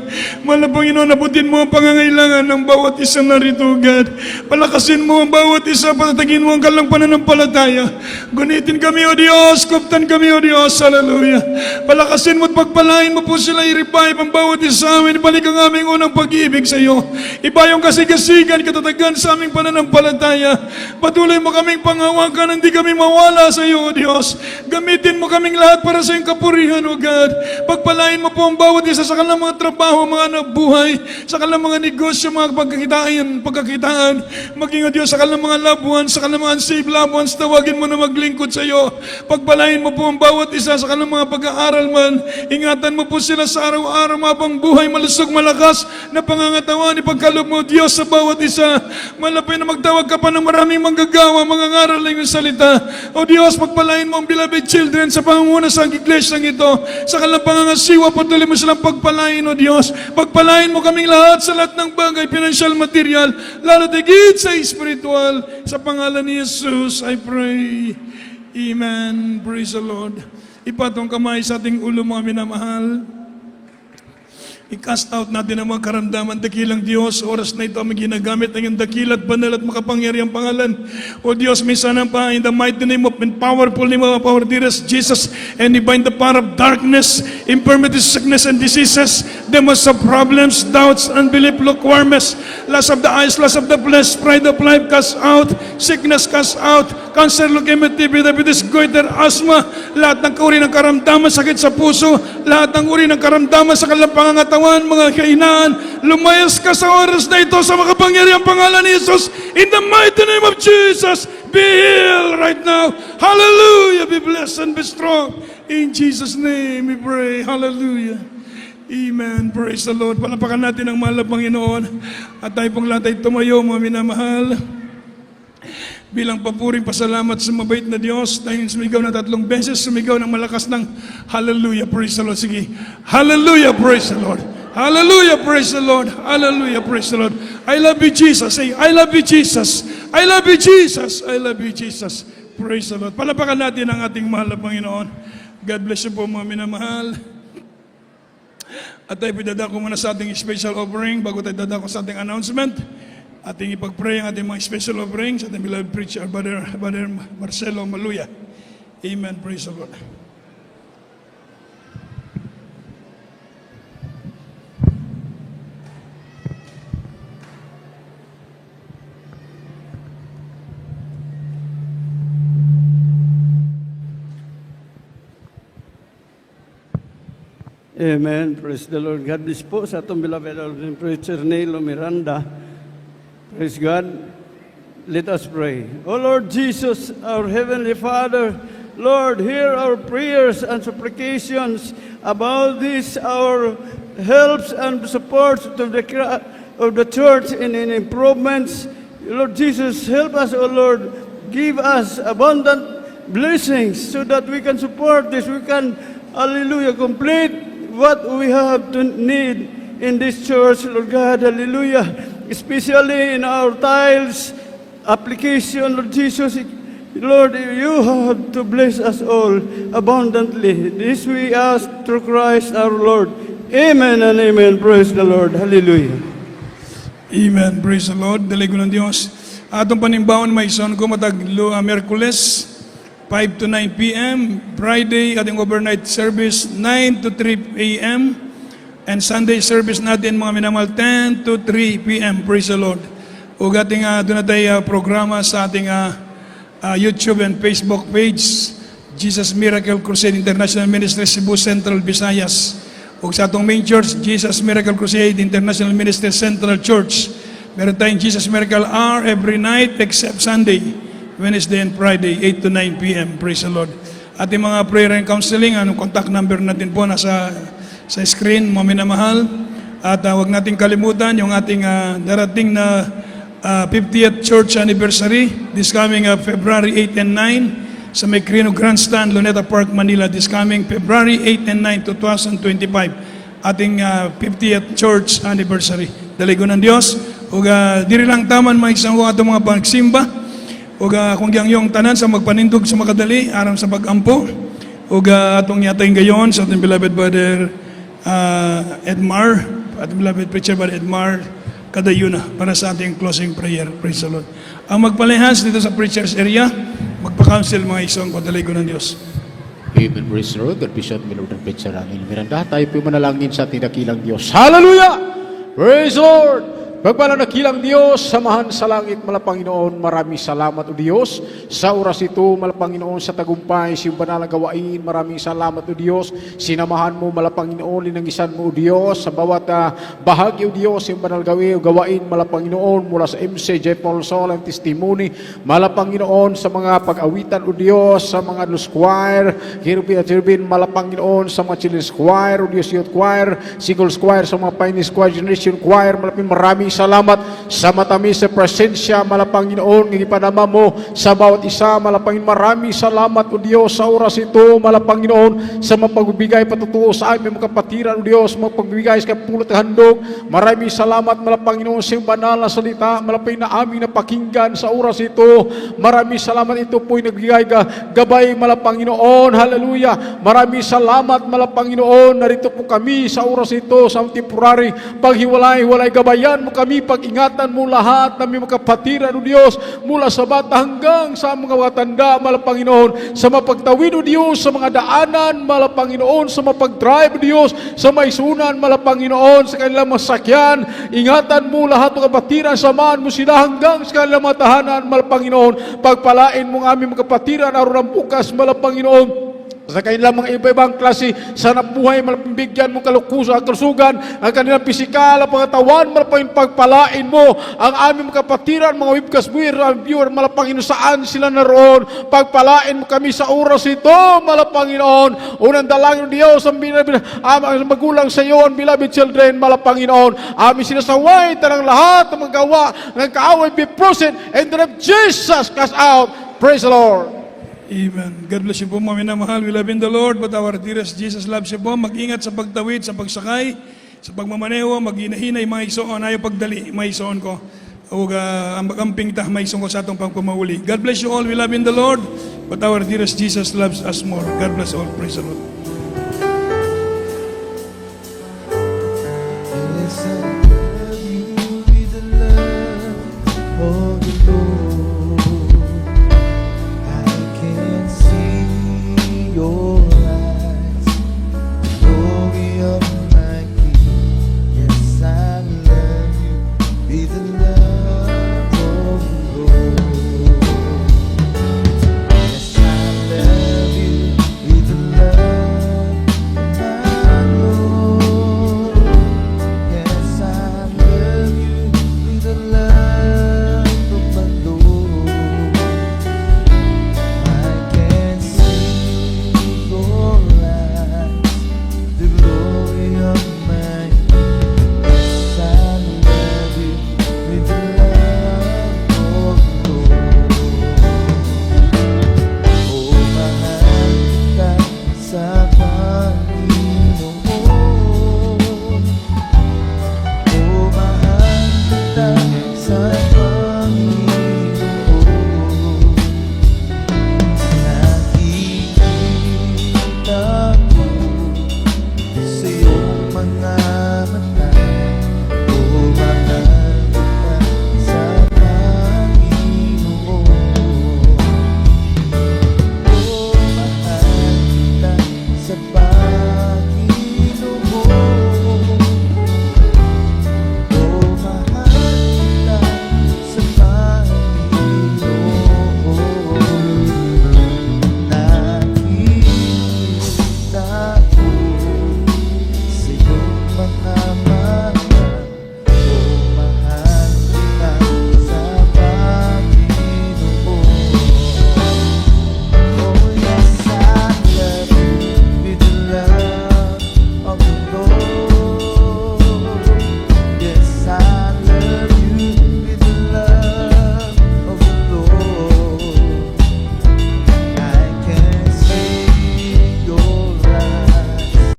Mahal na Panginoon, nabutin mo ang pangangailangan ng bawat isa narito, O God. Palakasin mo ang bawat isa, patatagin mo ang kalang pananampalataya. Gunitin kami, O Diyos, kuptan kami, O Diyos, hallelujah. Palakasin mo at pagpalain mo po sila, i-revive ang bawat isa amin. Balik ang aming unang pag-ibig sa iyo. Iba yung kasigasigan, katatagan sa aming pananampalataya. Patuloy mo kaming panghawakan, hindi kami mawala sa iyo, O Diyos. Gamitin mo kaming lahat para sa iyong kapurihan, O God. Pagpalain mo po ang bawat isa sa kanilang mga trabaho, mga anak buhay, sa kanilang mga negosyo, mga pagkakitaan, maging, O Diyos, sa kanilang mga loved ones, sa kanilang mga unsaved loved ones, tawagin mo na maglingkod sa iyo. Pagpalain mo po ang bawat isa sa kanilang mga pag-aaral man. Ingatan mo po sila sa araw-araw, mabang buhay, malusog, malakas, na pangangatawan, ipagkaloob mo, Diyos, sa bawat isa. Malapay na magtawag ka pa ng maraming manggagawa, mga ngaral ng iyong salita. O Diyos, pagpalain mo ang beloved children sa pangunguna sa iglesia ito, sa kanilang pangangasiwa, patuloy mo silang pagpalain, O Diyos. Pagpalain mo kaming lahat sa lahat ng bagay, financial, material, lalo tigit sa spiritual. Sa pangalan ni Jesus, I pray. Amen. Praise the Lord. Ipatong kamay sa ating ulo, mga minamahal. I-cast out natin ang mga karamdaman. Dakilang Diyos, oras na ito aming ginagamit ng iyong dakilat, banal at makapangyariang pangalan. O Diyos, may sanang pa in the mighty name of and powerful name of our dearest Jesus, and we bind the power of darkness, infirmities, sickness, and diseases, demons of problems, doubts, unbelief, lukewarmness, lust of the eyes, lust of the flesh, pride of life, cast out, sickness, cast out, cancer, leukemia, TB, diabetes, goiter, asthma, lahat ng uri ng karamdaman, sakit sa puso, lahat ng uri ng karamdaman sa kanilang pangangatawan, mga kainaan, lumayas ka sa oras na ito sa makapangyariang pangalan ni Jesus. In the mighty name of Jesus, be healed right now. Hallelujah, be blessed and be strong. In Jesus' name we pray. Hallelujah. Amen. Praise the Lord. Palapakan natin ang mahal na Panginoon. At tayo pong lahat ay tumayo, mga minamahal. Bilang papuring pasalamat sa mabait na Diyos, tayong sumigaw na 3 beses, sumigaw ng malakas ng Hallelujah, praise the Lord. Sige, Hallelujah, praise the Lord. Hallelujah, praise the Lord. Hallelujah, praise the Lord. I love you, Jesus. Say, I love you, Jesus. I love you, Jesus. I love you, Jesus. Praise the Lord. Palapakan natin ang ating mahal na Panginoon. God bless you po, mga minamahal. At tayo dadako muna sa ating special offering bago tayo dadako sa ating announcement. Ating ipag-pray ang ating mga special offerings sa ating beloved preacher, Brother Marcelo Maluya. Amen. Praise the Lord. Amen. Praise the Lord. God bless po sa atong beloved preacher Nilo Miranda. Praise God. Let us pray. O Lord Jesus, our Heavenly Father, Lord, hear our prayers and supplications about this, our helps and supports of the church in improvements. Lord Jesus, help us, O Lord. Give us abundant blessings so that we can support this. We can, hallelujah, complete what we have to need in this church, Lord God, hallelujah. Especially in our tiles application, Lord Jesus, Lord, you have to bless us all abundantly. This we ask through Christ our Lord. Amen and amen. Praise the Lord. Hallelujah. Amen. Praise the Lord. Daligo ng Diyos. Atong panimbaon may son ko matag Merkules, 5 to 9 p.m. Friday, ating overnight service, 9 to 3 a.m. And Sunday service natin, mga minamahal, 10 to 3 p.m. Praise the Lord. O ating doon na tayo programa sa ating YouTube and Facebook page, Jesus Miracle Crusade International Ministry, Cebu Central, Visayas. O sa atong main church, Jesus Miracle Crusade International Ministry, Central Church. Meron tayong Jesus Miracle Hour every night except Sunday, Wednesday and Friday, 8 to 9 p.m. Praise the Lord. Ating mga prayer and counseling, contact number natin po nasa sa screen, mga minamahal. At huwag nating kalimutan yung ating darating na 50th church anniversary this coming February 8 and 9 sa Mecrino Grandstand, Luneta Park, Manila, this coming February 8 and 9, 2025. ating 50th church anniversary. Daligo ng Dios ug diri lang taman maigsoon ko atong mga pagsimba ug kung yung tanan sa magpanindog sa makadali aram sa pagampo ug atong yatay gayon sa ating beloved brother Edmar, ating beloved preacher brother Edmar Kadayuna para sa ating closing prayer. Praise the Lord. Ang magpalehas dito sa preacher's area, magpa-counsel mga isong kodaligo ng Diyos. Amen. Praise the Lord. God bless you, my Lord and Preacher Angel Miranda. Tayo po manalangin sa ating dakilang Diyos. Hallelujah! Praise the Lord! Pagpala nakilang Diyos, samahan sa langit, Malapanginoon, maraming salamat o Diyos. Sa oras ito, Malapanginoon, sa tagumpay, sa iyong banal na gawain, maraming salamat o Diyos. Sinamahan mo, Malapanginoon, linangisan mo o Diyos, sa bawat bahagi o Diyos, yung banal gawain, Malapanginoon, mula sa MC, J. Paul Sol, ang testimony, Malapanginoon, sa mga pag-awitan o Diyos, sa mga Luz Choir, Hirupin at Hirupin, Malapanginoon, sa mga Children's Choir o Diyos, Youth Choir, Singles Choir, sa mga Pioneers Choir, Generation Choir, maraming salamat sa matamis sa presensya, Malapanginoon, ng ipanama mo sa bawat isa, Malapanginoon. Maraming salamat, O Diyos, sa oras ito, Malapanginoon, sa mapagbibigay patutuo sa aming mga kapatiran, O Diyos, mapagbibigay sa kapulot ng handog. Maraming salamat, Malapanginoon, sa iyong banal na salita, Malapanginoon, na aming napakinggan sa oras ito. Maraming salamat, ito po'y nagbigay gabay, Malapanginoon. Hallelujah. Maraming salamat, Malapanginoon, narito po kami sa oras ito, sa temporary paghiwalay gabayan mo kami, pag-ingatan mo lahat na may makapatiran, O Diyos, mula sa bata hanggang sa mga matanda, Malapanginoon, sa mapagtawid, O Diyos, sa mga daanan, Malapanginoon, sa mapag-drive, O Diyos, sa maisunan, Malapanginoon, sa kanilang masakyan, ingatan mo lahat ng kapatiran, samahan mo sila hanggang sa kanilang mga tahanan, Malapanginoon, pagpalain mo ang aming mga kapatiran, araw ng bukas, Malapanginoon, sa kanilang mga iba-ibang klase sa nabuhay, malapambigyan mo kalukusan, kalusugan, ang kanilang pisikal, ang pangatawan, malapangin pagpalain mo ang aming mga kapatiran, mga webcast viewer, malapangin saan sila naroon, pagpalain mo kami sa oras ito, Malapanginoon. Unang dalangin ng Diyos, ang magulang sa iyo, ang beloved children, Malapanginoon, aming sinasaway, tanang lahat ng magawa ng kaaway, be present, and the name of Jesus cast out. Praise the Lord. Amen. God bless you po, mga minamahal. We love in the Lord, but our dearest Jesus loves you po. Mag-ingat sa pagtawid, sa pagsakay, sa pagmamaneho, mag-hinahinay, mga isoon, ayaw pagdali, mga isoon ko. O ang magamping ta, mga isoon ko sa atong pagpumauli. God bless you all. We love in the Lord, but our dearest Jesus loves us more. God bless all. Praise the Lord.